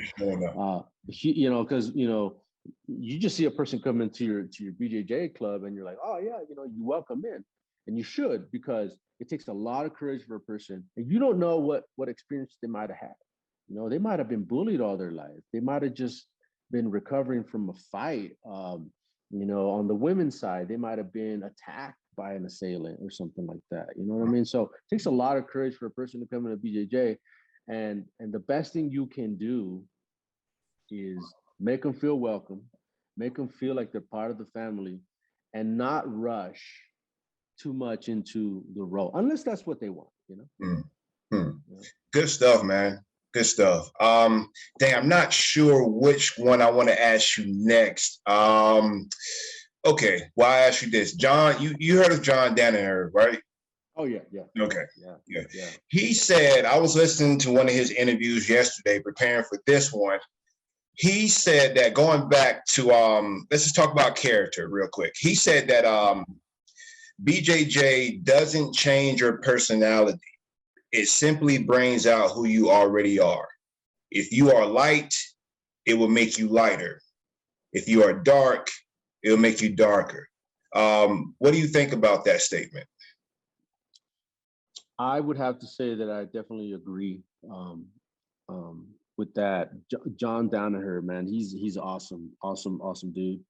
because you just see a person come into your BJJ club and you're like, oh yeah, you welcome in, and you should, because it takes a lot of courage for a person, and you don't know what experience they might have had. They might have been bullied all their life. They might have just been recovering from a fight. On the women's side, they might have been attacked by an assailant or something like that. You know what I mean? So it takes a lot of courage for a person to come into BJJ, and the best thing you can do is make them feel welcome, make them feel like they're part of the family, and not rush too much into the role, unless that's what they want. Good stuff, man. Good stuff. Dang, I'm not sure which one I want to ask you next. Okay, well, I ask you this, John. You heard of John Danaher, right? Oh yeah. Okay. Yeah. He said, I was listening to one of his interviews yesterday, preparing for this one. He said that, going back to let's just talk about character real quick. He said that BJJ doesn't change your personality. It simply brings out who you already are. If you are light, it will make you lighter. If you are dark, it'll make you darker. What do you think about that statement? I would have to say that I definitely agree with that. John Danaher, man, he's awesome dude.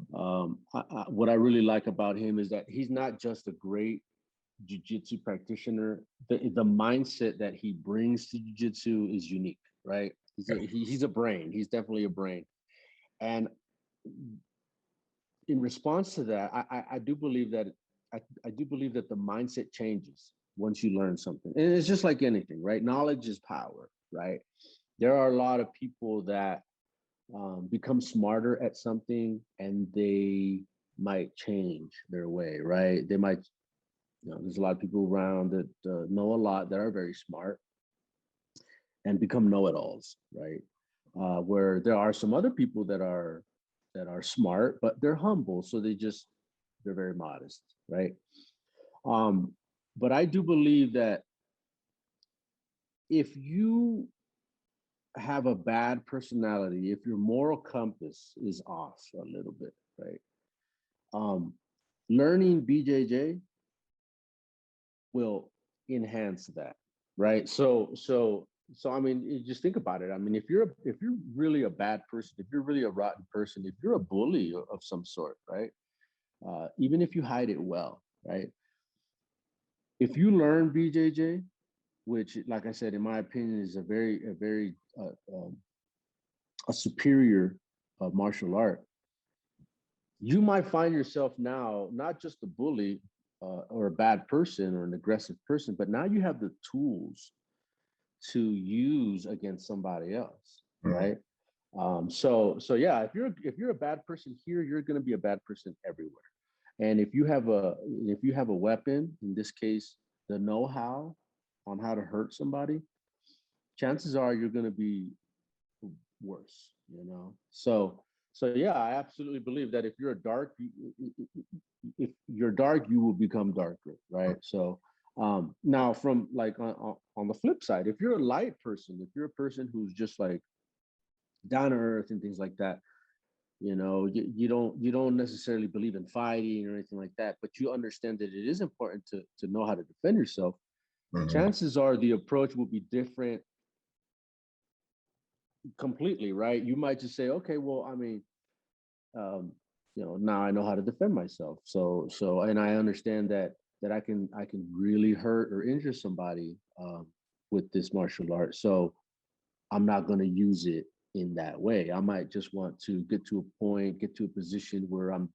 What I really like about him is that he's not just a great jiu-jitsu practitioner. The mindset that he brings to jiu-jitsu is unique, right? He's a brain. He's definitely a brain. And in response to that, I do believe that I do believe that the mindset changes once you learn something. And it's just like anything, right? Knowledge is power, right? There are a lot of people that become smarter at something, and they might change their way, right? They might, there's a lot of people around that know a lot, that are very smart, and become know-it-alls, right? Where there are some other people that are smart, but they're humble, so they're very modest, right? But I do believe that if you have a bad personality, if your moral compass is off a little bit, right? Learning BJJ will enhance that, right? So I mean, you just think about it. I mean, if you're really a bad person, if you're really a rotten person, if you're a bully of some sort, right? Even if you hide it well, right? If you learn BJJ, which, like I said, in my opinion, is a very a superior martial art, you might find yourself now not just a bully or a bad person or an aggressive person, but now you have the tools to use against somebody else, right? So yeah, if you're a bad person here, you're going to be a bad person everywhere. And if you have a weapon, in this case, the know-how on how to hurt somebody, chances are you're going to be worse, So yeah, I absolutely believe that if you're dark, you will become darker, right? So now, from like on the flip side, if you're a light person, if you're a person who's just like down to earth and things like that, you don't necessarily believe in fighting or anything like that, but you understand that it is important to know how to defend yourself. chances are the approach will be different completely, right? You might just say, okay, well, I mean, now I know how to defend myself. So, and I understand that I can really hurt or injure somebody with this martial art. So I'm not going to use it in that way. I might just want to get to a point, get to a position where I'm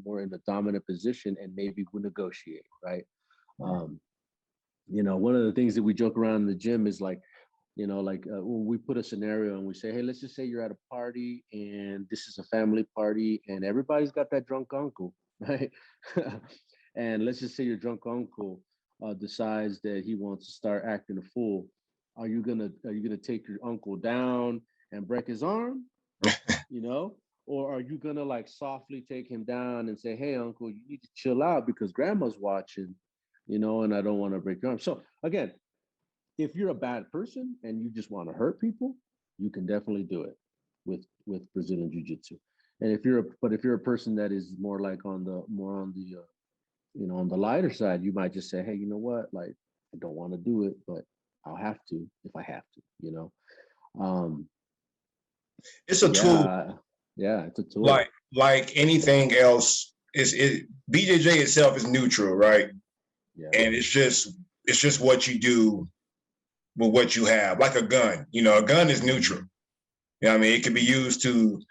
more in a dominant position, and maybe we'll negotiate, right? One of the things that we joke around in the gym is like, when we put a scenario and we say, hey, let's just say you're at a party and this is a family party and everybody's got that drunk uncle, right? And let's just say your drunk uncle decides that he wants to start acting a fool. Are you gonna take your uncle down and break his arm, or are you gonna like softly take him down and say, hey, uncle, you need to chill out because grandma's watching, and I don't want to break your arm. So again, if you're a bad person and you just want to hurt people, you can definitely do it with Brazilian Jiu-Jitsu. And if you're a person that is more like on the lighter side, you might just say, hey, you know what? Like, I don't want to do it, but I'll have to if I have to, It's a tool. Yeah, it's a tool. Like anything else, BJJ itself is neutral, right? Yeah. And it's just what you do with what you have, like a gun. A gun is neutral. I mean, it can be used to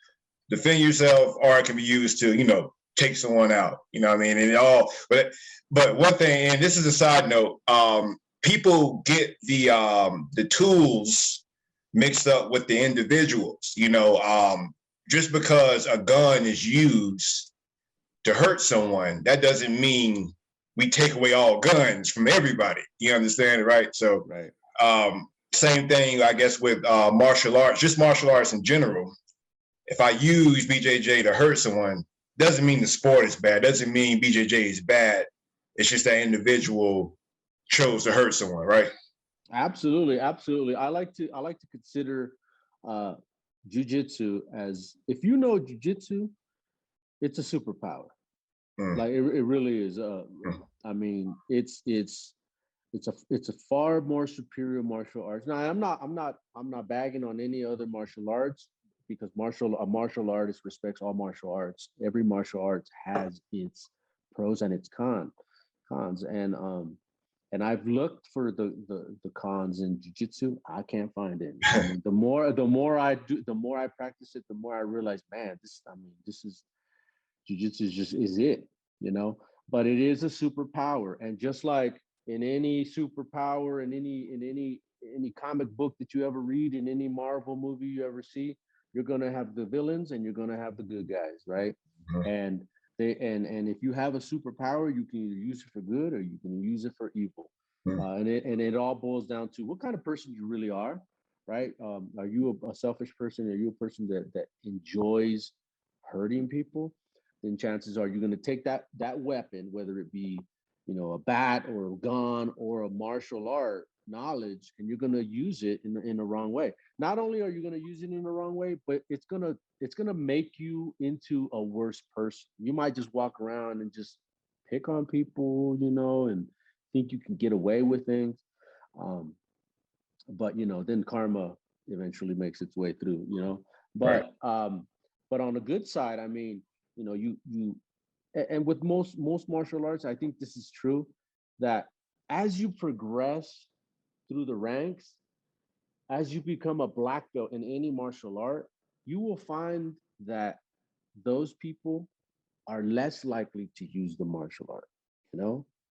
defend yourself, or it can be used to, take someone out. What I mean? And it all, but one thing, and this is a side note, people get the tools mixed up with the individuals. Just because a gun is used to hurt someone, that doesn't mean we take away all guns from everybody. You understand, right? So, right. Same thing, I guess, with martial arts, just martial arts in general. If I use BJJ to hurt someone, doesn't mean the sport is bad. Doesn't mean BJJ is bad. It's just that individual chose to hurt someone, right? Absolutely, absolutely. I like to consider Jiu-Jitsu as, if you know Jiu-Jitsu, it's a superpower. Like it really is. I mean, it's a far more superior martial arts. Now, I'm not bagging on any other martial arts, because a martial artist respects all martial arts. Every martial arts has its pros and its cons, and I've looked for the cons in jiu-jitsu. I can't find it. I mean, the more I practice it, the more I realize, man, this is jiu-jitsu is it, But it is a superpower, and just like in any superpower, in any comic book that you ever read, in any Marvel movie you ever see, you're gonna have the villains and you're gonna have the good guys, right? Mm-hmm. And if you have a superpower, you can either use it for good or you can use it for evil. Mm-hmm. And it all boils down to what kind of person you really are, right? Are you a selfish person? Are you a person that enjoys hurting people? Then chances are you're going to take that weapon, whether it be, a bat or a gun or a martial art knowledge, and you're going to use it in the wrong way. Not only are you going to use it in the wrong way, but it's going to make you into a worse person. You might just walk around and just pick on people, and think you can get away with things. But then karma eventually makes its way through, But right. But on the good side, I mean, you and with most martial arts, I think this is true, that as you progress through the ranks, as you become a black belt in any martial art, you will find that those people are less likely to use the martial art,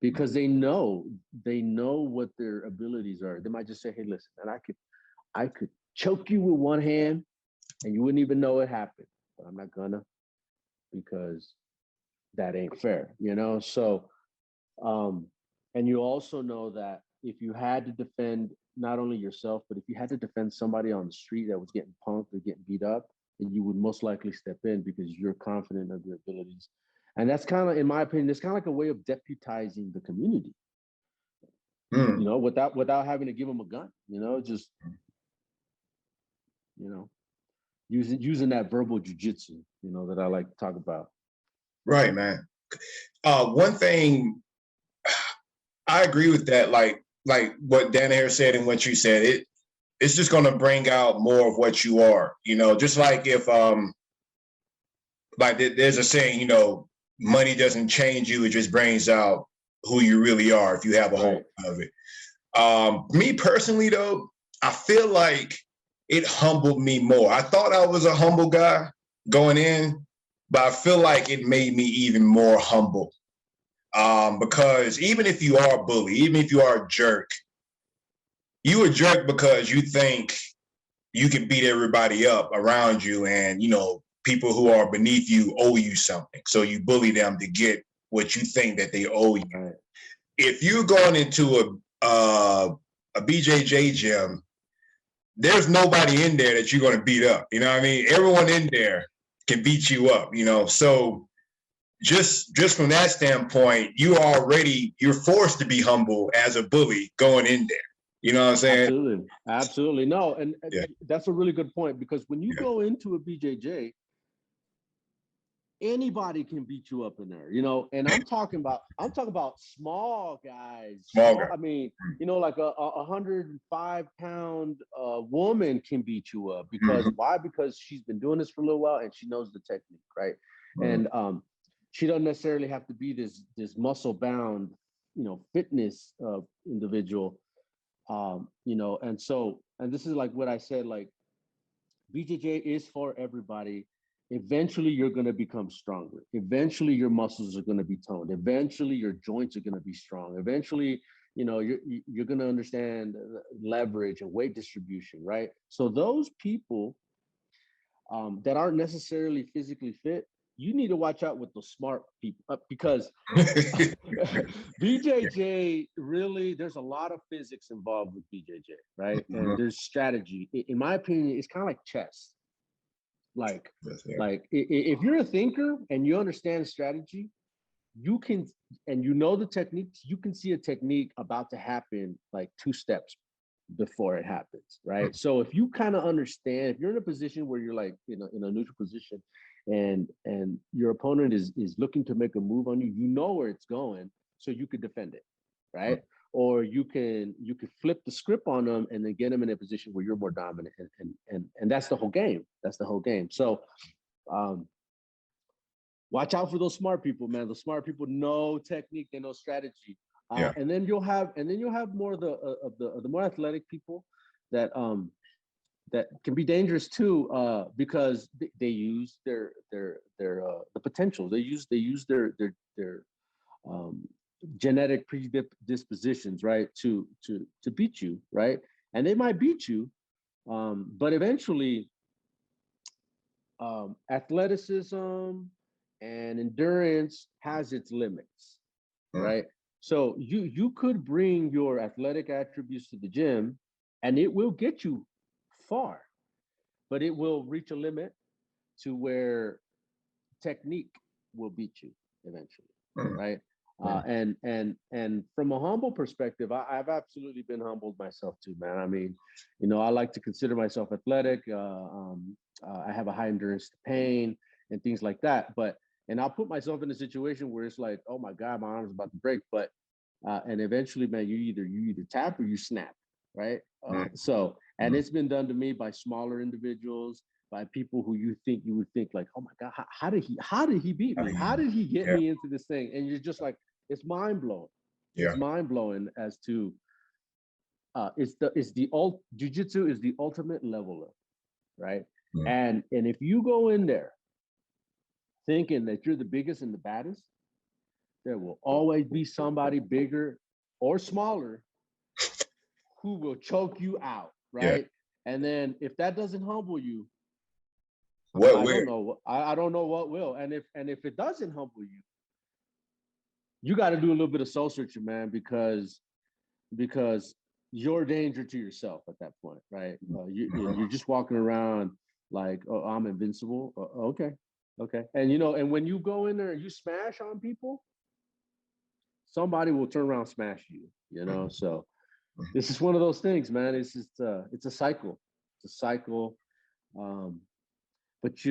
because they know what their abilities are. They might just say, hey, listen, and I could choke you with one hand and you wouldn't even know it happened, but I'm not gonna, because that ain't fair, So, and you also know that if you had to defend not only yourself, but if you had to defend somebody on the street that was getting punked or getting beat up, then you would most likely step in because you're confident of your abilities. And that's kind of, in my opinion, it's kind of like a way of deputizing the community, without having to give them a gun, just, using that verbal jujitsu, that I like to talk about. Right, man. One thing I agree with that. Like what Danaher said and what you said, it's just going to bring out more of what you are, you know, just like if like there's a saying, you know, money doesn't change you, it just brings out who you really are if you have a whole lot of it. Me personally though, I feel like it humbled me more. I thought I was a humble guy going in, but I feel like it made me even more humble. Because even if you are a bully, even if you are a jerk, you a jerk because you think you can beat everybody up around you, and you know people who are beneath you owe you something, so you bully them to get what you think that they owe you. Right. If you're going into a BJJ gym, there's nobody in there that you're going to beat up. You know what I mean? Everyone in there can beat you up. You know, so just from that standpoint, you're forced to be humble as a bully going in there. You know what I'm saying? Absolutely. Absolutely. No, and Yeah. that's a really good point, because when you Yeah. go into a BJJ, anybody can beat you up in there, you know. And I'm talking about small guys. Small guy. I mean, you know, like a 105-pound woman can beat you up because why? Because she's been doing this for a little while and she knows the technique, right? And she doesn't necessarily have to be this muscle bound, you know, fitness individual. You know, and this is like what I said, like BJJ is for everybody. Eventually you're going to become stronger. Eventually your muscles are going to be toned. Eventually your joints are going to be strong. Eventually, you know, you're going to understand leverage and weight distribution, right? So those people that aren't necessarily physically fit, you need to watch out with the smart people because BJJ really, there's a lot of physics involved with BJJ, right? And there's strategy. In my opinion, it's kind of like chess. Like if you're a thinker and you understand strategy, you can, and you know the techniques, you can see a technique about to happen like 2 steps before it happens, right? So if you kind of understand, if you're in a position where you're like, you know, in a neutral position, and your opponent is looking to make a move on you, you know where it's going, so you could defend it, right? Or you can flip the script on them and then get them in a position where you're more dominant, and that's the whole game. That's the whole game. So watch out for those smart people, man. The smart people know technique, they know strategy. And then you'll have more of the more athletic people that that can be dangerous too, because they use their the potential. They use their genetic predispositions, right, to beat you, right? And they might beat you, but eventually, athleticism and endurance has its limits, right? So you could bring your athletic attributes to the gym, and it will get you far, but it will reach a limit to where technique will beat you eventually, right? And from a humble perspective, I've absolutely been humbled myself too, man. I mean, you know, I like to consider myself athletic. I have a high endurance to pain and things like that. And I'll put myself in a situation where it's like, oh my God, my arm's about to break. But and eventually, man, you either tap or you snap, right? And it's been done to me by smaller individuals, by people who you would think like, oh my God, how did he beat me? How did he get me into this thing? And you're just like, it's mind blowing. It's mind blowing as to Jiu-Jitsu is the ultimate leveler, right? And if you go in there thinking that you're the biggest and the baddest, there will always be somebody bigger or smaller who will choke you out, right? And then if that doesn't humble you, I don't know. I don't know what will. And if it doesn't humble you, you got to do a little bit of soul searching, man, because you're a danger to yourself at that point, right? You're just walking around like, oh, I'm invincible. Okay. And you know, and when you go in there and you smash on people, somebody will turn around and smash you. You know, so this is one of those things, man. It's just it's a cycle. It's a cycle. But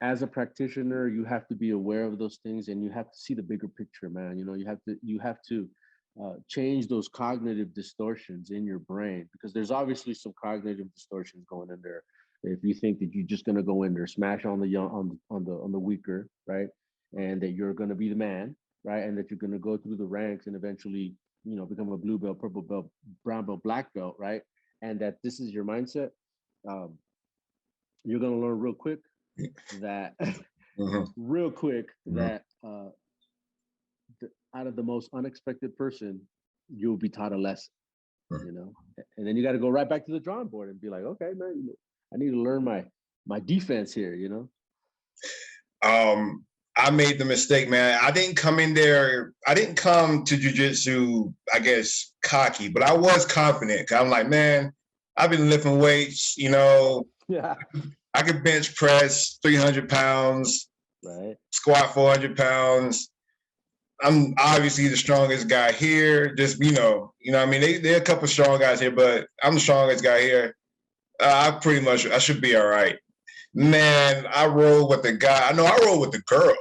as a practitioner, you have to be aware of those things, and you have to see the bigger picture, man. You have to change those cognitive distortions in your brain, because there's obviously some cognitive distortions going in there. If you think that you're just going to go in there, smash on the young, on the weaker, right, and that you're going to be the man, right, and that you're going to go through the ranks and eventually, become a blue belt, purple belt, brown belt, black belt, right, and that this is your mindset, um, you're going to learn real quick that Mhm. real quick Mhm. that out of the most unexpected person, you'll be taught a lesson, you know, and then you got to go right back to the drawing board and be like, okay, man, I need to learn my defense here, Um, I made the mistake, man. I didn't come in there. I didn't come to jujitsu, I guess, cocky, but I was confident. I'm like, man, I've been lifting weights. Yeah. I could bench press 300 pounds, Right. squat 400 pounds. I'm obviously the strongest guy here. Just what I mean, there are a couple of strong guys here, but I'm the strongest guy here. I should be all right. Man, I roll with the guy. I know I roll with the girl.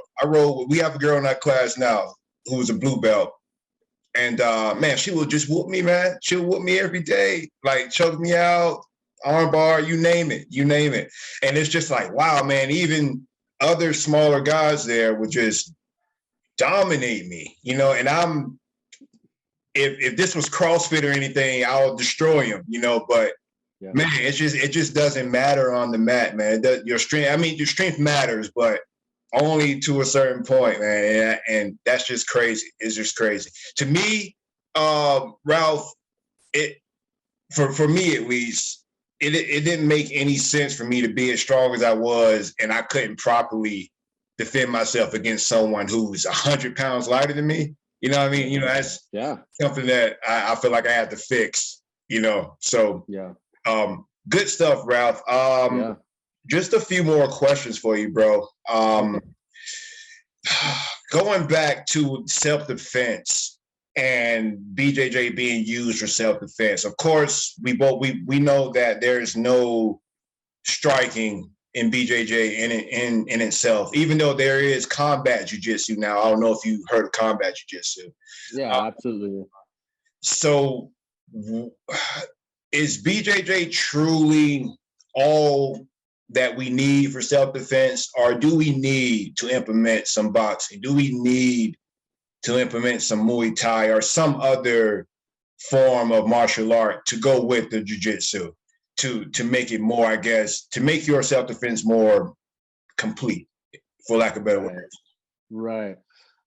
We have a girl in that class now who's a blue belt. And man, she will just whoop me, man. She'll whoop me every day, like choke me out, armbar, you name it, you name it. And it's just like, wow, man, even other smaller guys there would just dominate me, and if this was CrossFit or anything, I'll destroy him, but Yeah. man, it just doesn't matter on the mat, man. Your strength, I mean, your strength matters, but only to a certain point, man. And that's just crazy. It's just crazy to me, Ralph. It for me at least, it didn't make any sense for me to be as strong as I was, and I couldn't properly defend myself against someone who's 100 pounds lighter than me. You know what I mean? That's Yeah. something that I feel like I had to fix. So Yeah. good stuff, Ralph. Yeah. Just a few more questions for you, bro. Okay. Going back to self-defense and BJJ being used for self-defense. Of course, we know that there's no striking in BJJ in itself, even though there is combat jiu-jitsu now. I don't know if you heard of combat jiu-jitsu. Yeah, absolutely. So is BJJ truly all that we need for self-defense, or do we need to implement some boxing? Do we need to implement some Muay Thai or some other form of martial art to go with the jiu-jitsu to make it more, I guess, to make your self-defense more complete, for lack of better Right. words? Right.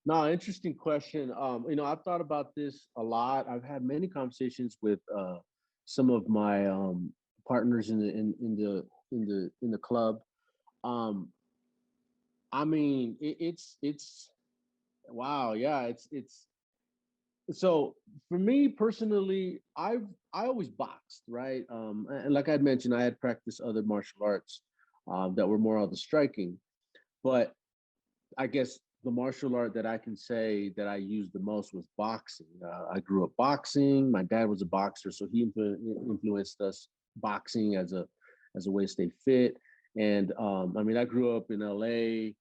No, interesting question. I've thought about this a lot. I've had many conversations with some of my partners in the club. Um, I mean, it's wow, yeah, it's so for me personally, I always boxed, right? And like I had mentioned, I had practiced other martial arts that were more of the striking, but I guess the martial art that I can say that I used the most was boxing. I grew up boxing. My dad was a boxer, so he influenced us boxing as a way to stay fit. And I mean, I grew up in LA.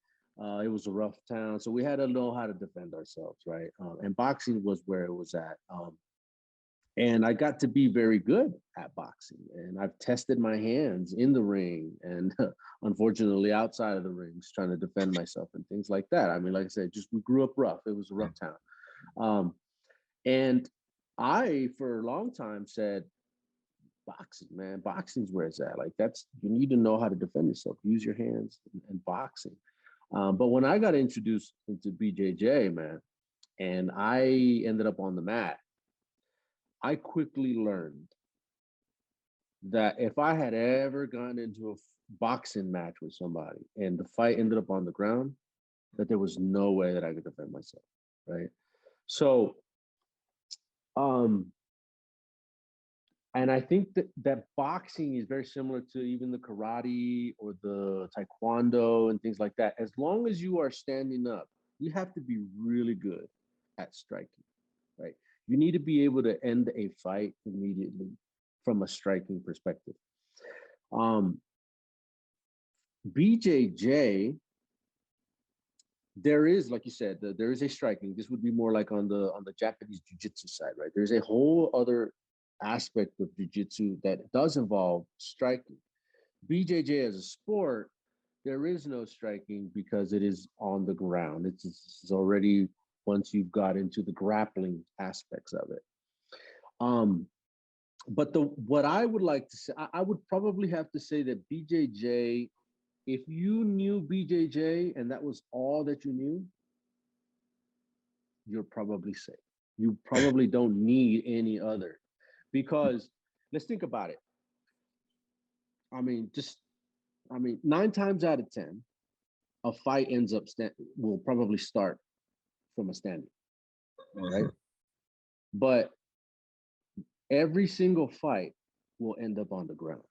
It was a rough town, so we had to know how to defend ourselves, right? And boxing was where it was at. And I got to be very good at boxing. And I've tested my hands in the ring and unfortunately outside of the rings, trying to defend myself and things like that. I mean, like I said, just we grew up rough. It was a rough town. Um, and I, for a long time, said, boxing, man, boxing's where it's at. Like you need to know how to defend yourself, use your hands and boxing. But when I got introduced into BJJ, man, and I ended up on the mat, I quickly learned that if I had ever gotten into a boxing match with somebody and the fight ended up on the ground, that there was no way that I could defend myself, right? So, um, and I think that boxing is very similar to even the karate or the taekwondo and things like that. As long as you are standing up, you have to be really good at striking, right? You need to be able to end a fight immediately from a striking perspective. Um, BJJ, there is, like you said, there is a striking. This would be more like on the Japanese jiu-jitsu side, right? There's a whole other aspect of jiu-jitsu that does involve striking. BJJ as a sport, there is no striking because it is on the ground. It's already, once you've got into the grappling aspects of it. But what I would like to say, I would probably have to say that BJJ, if you knew BJJ and that was all that you knew, you're probably safe. You probably don't need any other, because let's think about it. I mean, 9 times out of 10, a fight will probably start from a standing, right? But every single fight will end up on the ground.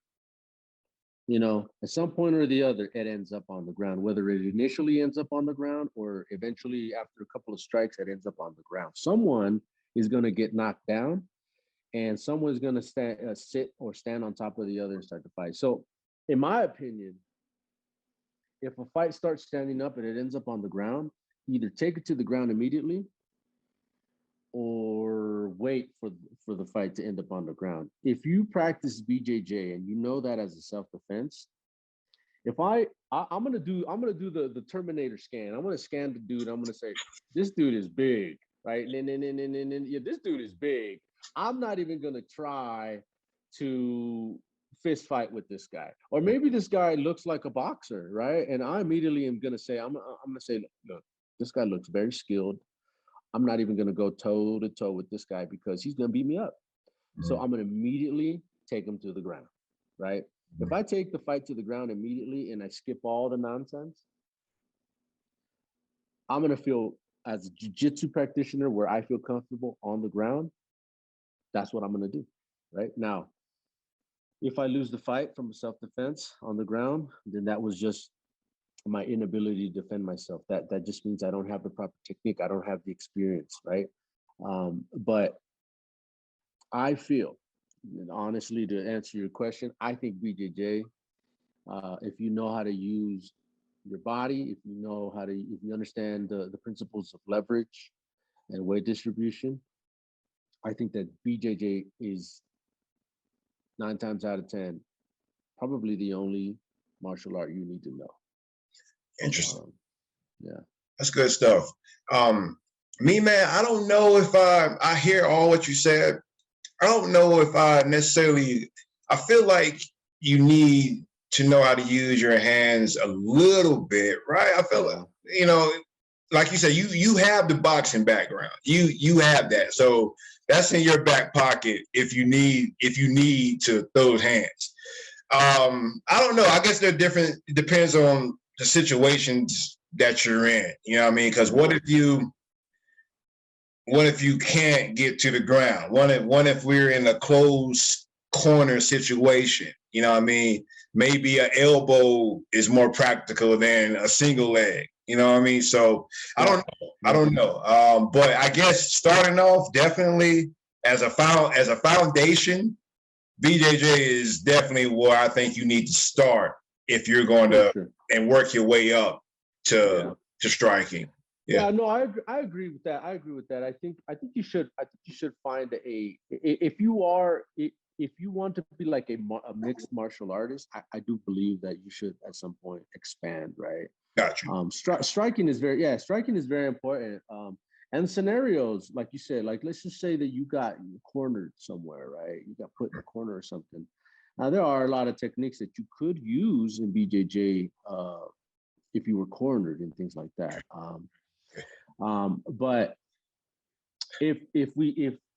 You know, at some point or the other, it ends up on the ground, whether it initially ends up on the ground or eventually after a couple of strikes, it ends up on the ground. Someone is going to get knocked down and someone's going to sit or stand on top of the other and start the fight. So in my opinion, if a fight starts standing up and it ends up on the ground, either take it to the ground immediately or wait for the fight to end up on the ground. If you practice BJJ and you know that as a self-defense, if I'm gonna do the Terminator scan. I'm gonna scan the dude. I'm gonna say, this dude is big, right? Yeah, this dude is big. I'm not even gonna try to fist fight with this guy. Or maybe this guy looks like a boxer, right? And I immediately am gonna say, I'm gonna say, look, this guy looks very skilled. I'm not even going to go toe to toe with this guy because he's going to beat me up. So I'm going to immediately take him to the ground, right? If I take the fight to the ground immediately and I skip all the nonsense, I'm going to feel, as a jiu-jitsu practitioner, where I feel comfortable on the ground. That's what I'm going to do, right? Now, if I lose the fight from self-defense on the ground, then that was just my inability to defend myself. That just means I don't have the proper technique. I don't have the experience, right? But I feel, honestly, to answer your question, I think BJJ, if you know how to use your body, if you understand the principles of leverage and weight distribution, I think that BJJ is 9 times out of 10 probably the only martial art you need to know. Interesting. Yeah. That's good stuff. Me, man, I don't know if I hear all what you said. I don't know if I feel like you need to know how to use your hands a little bit, right? I feel like, you know, like you said, you have the boxing background. You have that. So that's in your back pocket if you need to throw hands. I don't know. I guess they're different. It depends on the situations that you're in. You know what I mean? Because what if you can't get to the ground? What if we're in a closed corner situation? You know what I mean? Maybe an elbow is more practical than a single leg. You know what I mean? So I don't know. But I guess starting off, definitely as a foundation, BJJ is definitely where I think you need to start if you're going to and work your way up to striking. Yeah, no, I agree with that. I think you should find if you want to be like a mixed martial artist, I do believe that you should at some point expand, right? Gotcha. Striking is very important. And scenarios, like you said, like let's just say that you got cornered somewhere, right? You got put in a corner or something. Now there are a lot of techniques that you could use in BJJ if you were cornered and things like that. But if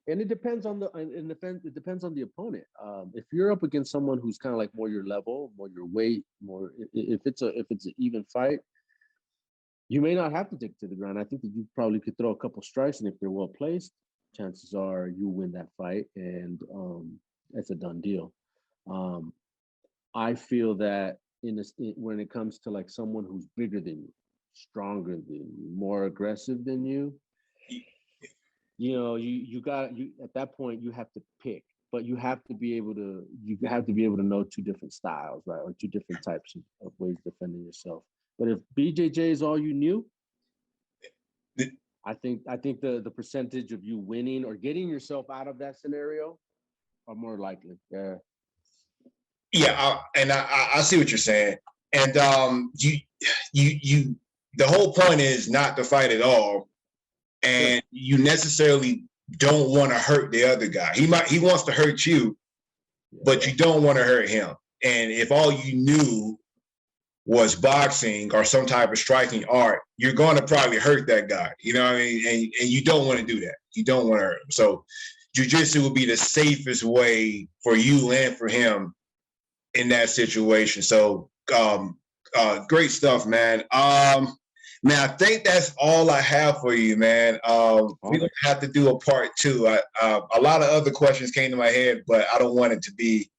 it depends on the opponent. If you're up against someone who's kind of like more your level, more your weight, more if it's an even fight, you may not have to take it to the ground. I think that you probably could throw a couple strikes, and if they're well placed, chances are you win that fight, and it's a done deal. I feel that when it comes to like someone who's bigger than you, stronger than you, more aggressive than you, you know, you at that point you have to pick. but you have to be able to know two different styles, right, or two different types of ways defending yourself. But if BJJ is all you knew, I think the percentage of you winning or getting yourself out of that scenario are more likely. Yeah. Yeah, I see what you're saying, and you the whole point is not to fight at all, and you necessarily don't want to hurt the other guy. He wants to hurt you, but you don't want to hurt him. And if all you knew was boxing or some type of striking art, you're going to probably hurt that guy. You know what I mean? And you don't want to do that. You don't want to hurt him. So jiu-jitsu would be the safest way for you and for him in that situation. So great stuff, man. Man, I think that's all I have for you, man. We're gonna have to do a part two. A lot of other questions came to my head, but I don't want it to be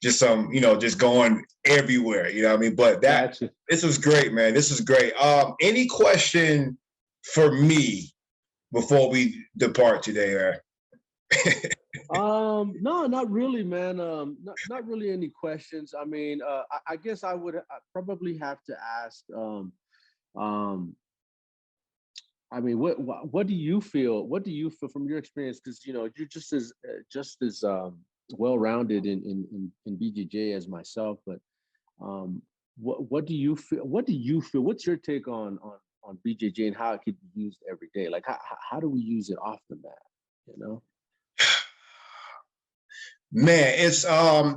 just some, just going everywhere. You know what I mean? But this was great, man. This was great. Any question for me before we depart today, man? No, not really, man. Not really any questions. I mean, I guess I probably have to ask, I mean, what do you feel? What do you feel from your experience? Because you're just as well-rounded in BJJ as myself. But what do you feel? What do you feel? What's your take on BJJ and how it could be used every day? Like how do we use it off the mat? Man, it's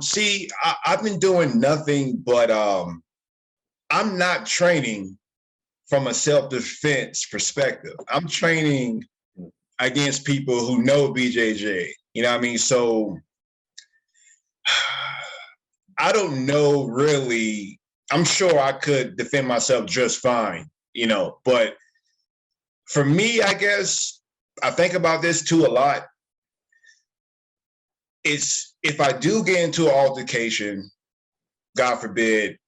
see, I've been doing nothing but I'm not training from a self-defense perspective. I'm training against people who know BJJ. You know what I mean? So I don't know really. I'm sure I could defend myself just fine, but for me, I guess I think about this too a lot. It's if I do get into an altercation, God forbid,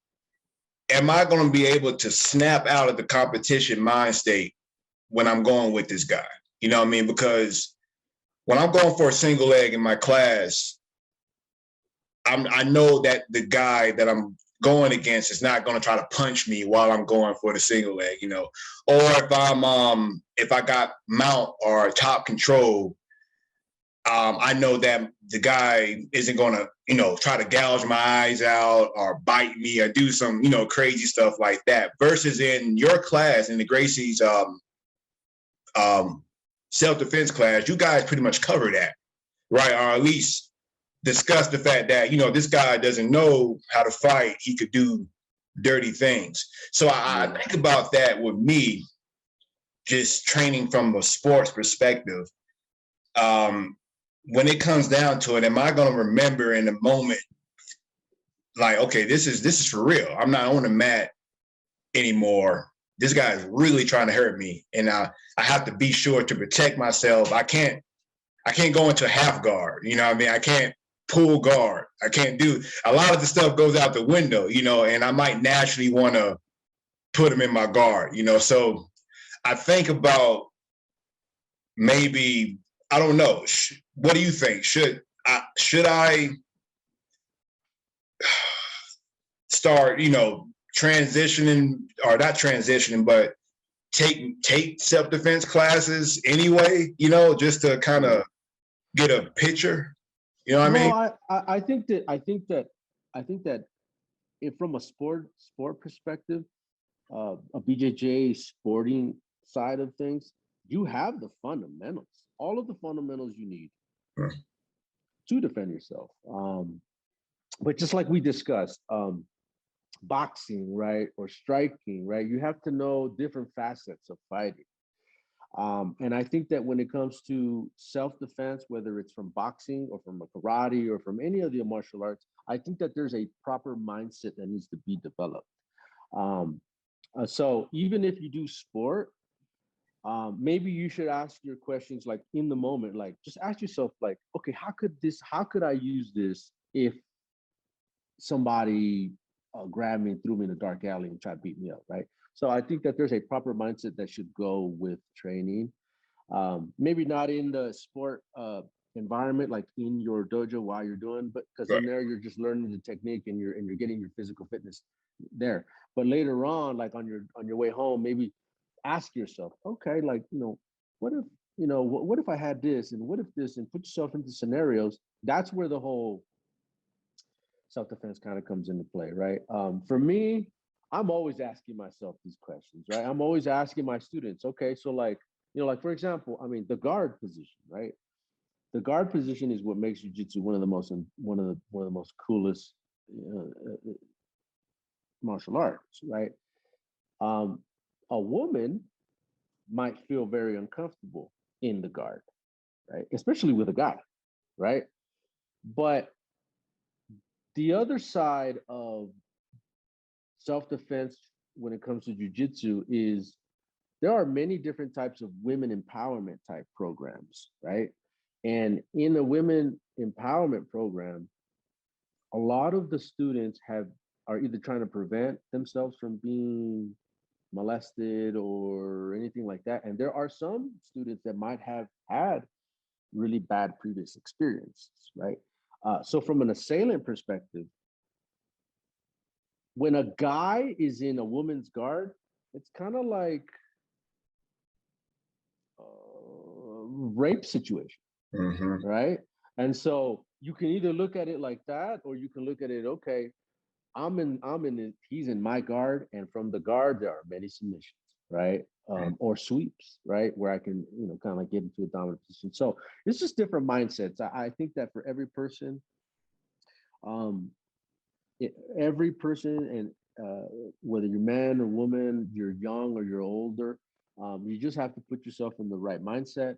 am I going to be able to snap out of the competition mind state when I'm going with this guy? You know what I mean? Because when I'm going for a single leg in my class, I know that the guy that I'm going against is not going to try to punch me while I'm going for the single leg, or if I got mount or top control, I know that the guy isn't going to, try to gouge my eyes out or bite me or do some, crazy stuff like that. Versus in your class, in the Gracie's self-defense class, you guys pretty much cover that, right? Or at least discuss the fact that, this guy doesn't know how to fight. He could do dirty things. So I think about that with me, just training from a sports perspective. When it comes down to it, am I going to remember in the moment, like, okay, this is for real. I'm not on the mat anymore. This guy is really trying to hurt me, and I have to be sure to protect myself. I can't go into half guard. You know what I mean? I can't pull guard. I can't do a lot of the stuff goes out the window. And I might naturally want to put him in my guard. So I think about maybe. I don't know. What do you think? Should I start, transitioning or not transitioning, but take self-defense classes anyway, just to kind of get a picture? You know what I mean? I think that if from a sport perspective, a BJJ sporting side of things, you have the fundamentals, all of the fundamentals you need to defend yourself. But just like we discussed, boxing, right, or striking, right, you have to know different facets of fighting. And I think that when it comes to self-defense, whether it's from boxing or from a karate or from any of the martial arts, I think that there's a proper mindset that needs to be developed. So even if you do sport, maybe you should ask your questions like in the moment, like just ask yourself like, okay, how could I use this if somebody grabbed me and threw me in a dark alley and tried to beat me up, right? So I think that there's a proper mindset that should go with training. Maybe not in the sport environment, like in your dojo while you're doing, but because Right. in there you're just learning the technique and you're getting your physical fitness there. But later on, like on your way home, maybe ask yourself, okay, like, what if, what if I had this, and what if this, and put yourself into scenarios. That's where the whole self-defense kind of comes into play, right? For me, I'm always asking myself these questions, right? I'm always asking my students, okay, so like, like for example, I mean, the guard position, right? The guard position is what makes jiu-jitsu one of the most coolest martial arts, right? Um, a woman might feel very uncomfortable in the guard, right? Especially with a guy, right? But the other side of self-defense when it comes to jiu-jitsu is there are many different types of women empowerment type programs, right? And in a women empowerment program, a lot of the students are either trying to prevent themselves from being molested or anything like that. And there are some students that might have had really bad previous experiences, right? So from an assailant perspective, when a guy is in a woman's guard, it's kind of like a rape situation, Mm-hmm. right? And so you can either look at it like that, or you can look at it, okay, he's in my guard, and from the guard there are many submissions, right? Or sweeps, right, where I can, kind of like get into a dominant position. So it's just different mindsets. I think that for every person, um, every person, and whether you're man or woman, you're young or you're older, you just have to put yourself in the right mindset.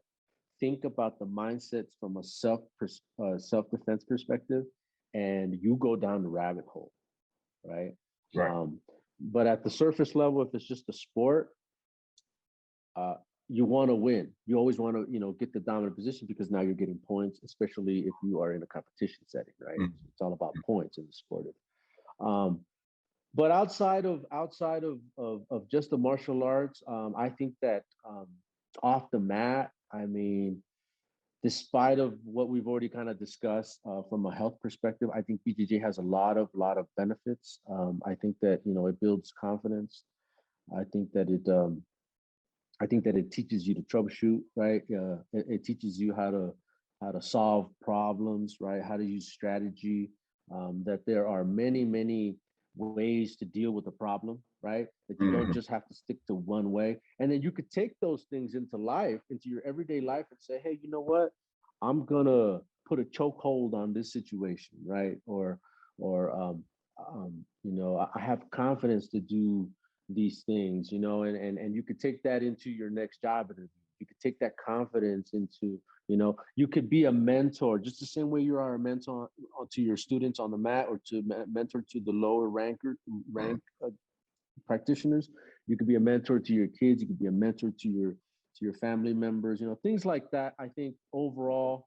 Think about the mindsets from a self defense perspective, and you go down the rabbit hole, right? Right. But at the surface level, if it's just a sport, uh, you want to win. You always want to, get the dominant position because now you're getting points, especially if you are in a competition setting, right? Mm-hmm. It's all about points in the sport. Um, but outside of just the martial arts, I think that off the mat, I mean, despite of what we've already kind of discussed from a health perspective, I think BJJ has a lot of benefits. I think that it builds confidence. I think that it teaches you to troubleshoot, right? It teaches you how to solve problems, right? How to use strategy. That there are many ways to deal with a problem, right? That you don't Mm-hmm. just have to stick to one way, and then you could take those things into life, into your everyday life, and say, hey, you know what? I'm gonna put a chokehold on this situation, right? Or I have confidence to do these things, and you could take that into your next job interview. You could take that confidence into, you could be a mentor just the same way you are a mentor to your students on the mat, or to mentor to the lower rank practitioners. You could be a mentor to your kids. You could be a mentor to your family members. Things like that. I think overall,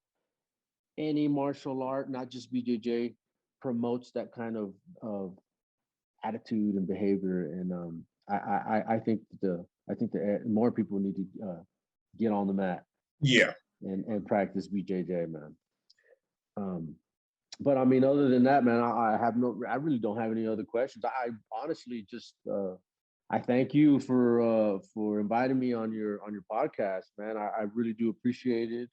any martial art, not just BJJ, promotes that kind of attitude and behavior. And I think that more people need to get on the mat Yeah. and practice BJJ, man. Um, but I mean, other than that, man, I really don't have any other questions. I honestly just I thank you for inviting me on your podcast, man. I really do appreciate it.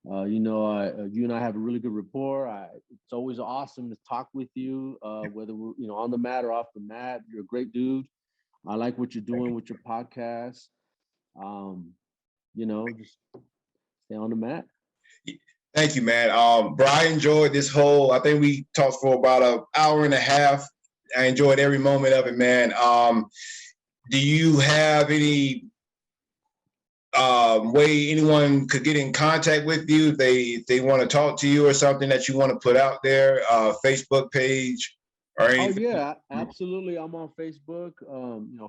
You and I have a really good rapport. It's always awesome to talk with you, whether we're on the mat or off the mat. You're a great dude. I like what you're Thank doing with your podcast. Um, just stay on the mat. you. Thank you, man. Bro, I enjoyed this whole. I think we talked for about an hour and a half. I enjoyed every moment of it, man. Do you have any way anyone could get in contact with you if they want to talk to you, or something that you want to put out there, Facebook page or Oh anything? yeah, absolutely. I'm on Facebook.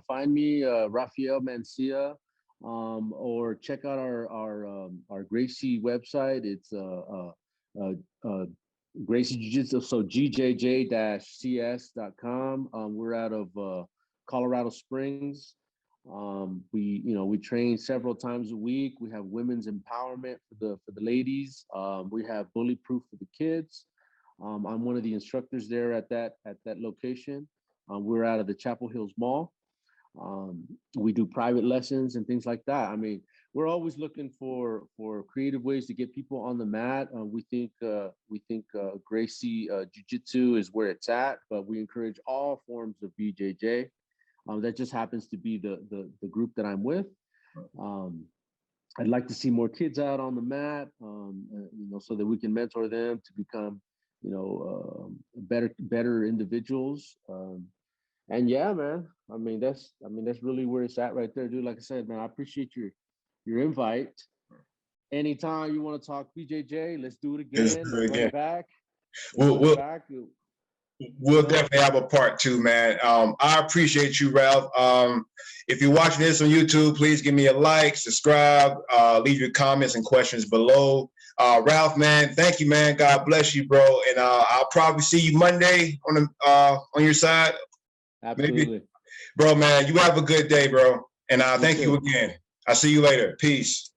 Find me, Rafael Mancia, or check out our Gracie website. It's Gracie Jiu-Jitsu, so gjj-cs.com. We're out of Colorado Springs. We train several times a week. We have women's empowerment for the ladies. We have bully proof for the kids. I'm one of the instructors there at that location. We're out of the Chapel Hills Mall. We do private lessons and things like that. I mean, we're always looking for creative ways to get people on the mat. We think Gracie Jiu-Jitsu is where it's at, but we encourage all forms of BJJ. That just happens to be the group that I'm with. I'd like to see more kids out on the mat, so that we can mentor them to become, better individuals. And yeah, man, I mean, that's really where it's at right there, dude. Like I said, man, I appreciate your invite. Anytime you want to talk BJJ, let's do it again. Run it back. We'll definitely have a part 2, man. I appreciate you, Ralph. If you're watching this on YouTube, please give me a like, subscribe, leave your comments and questions below. Ralph, man, thank you, man. God bless you, bro. And I'll probably see you Monday on your side. Absolutely. Maybe. Bro, man, you have a good day, bro. And thank you again. I'll see you later. Peace.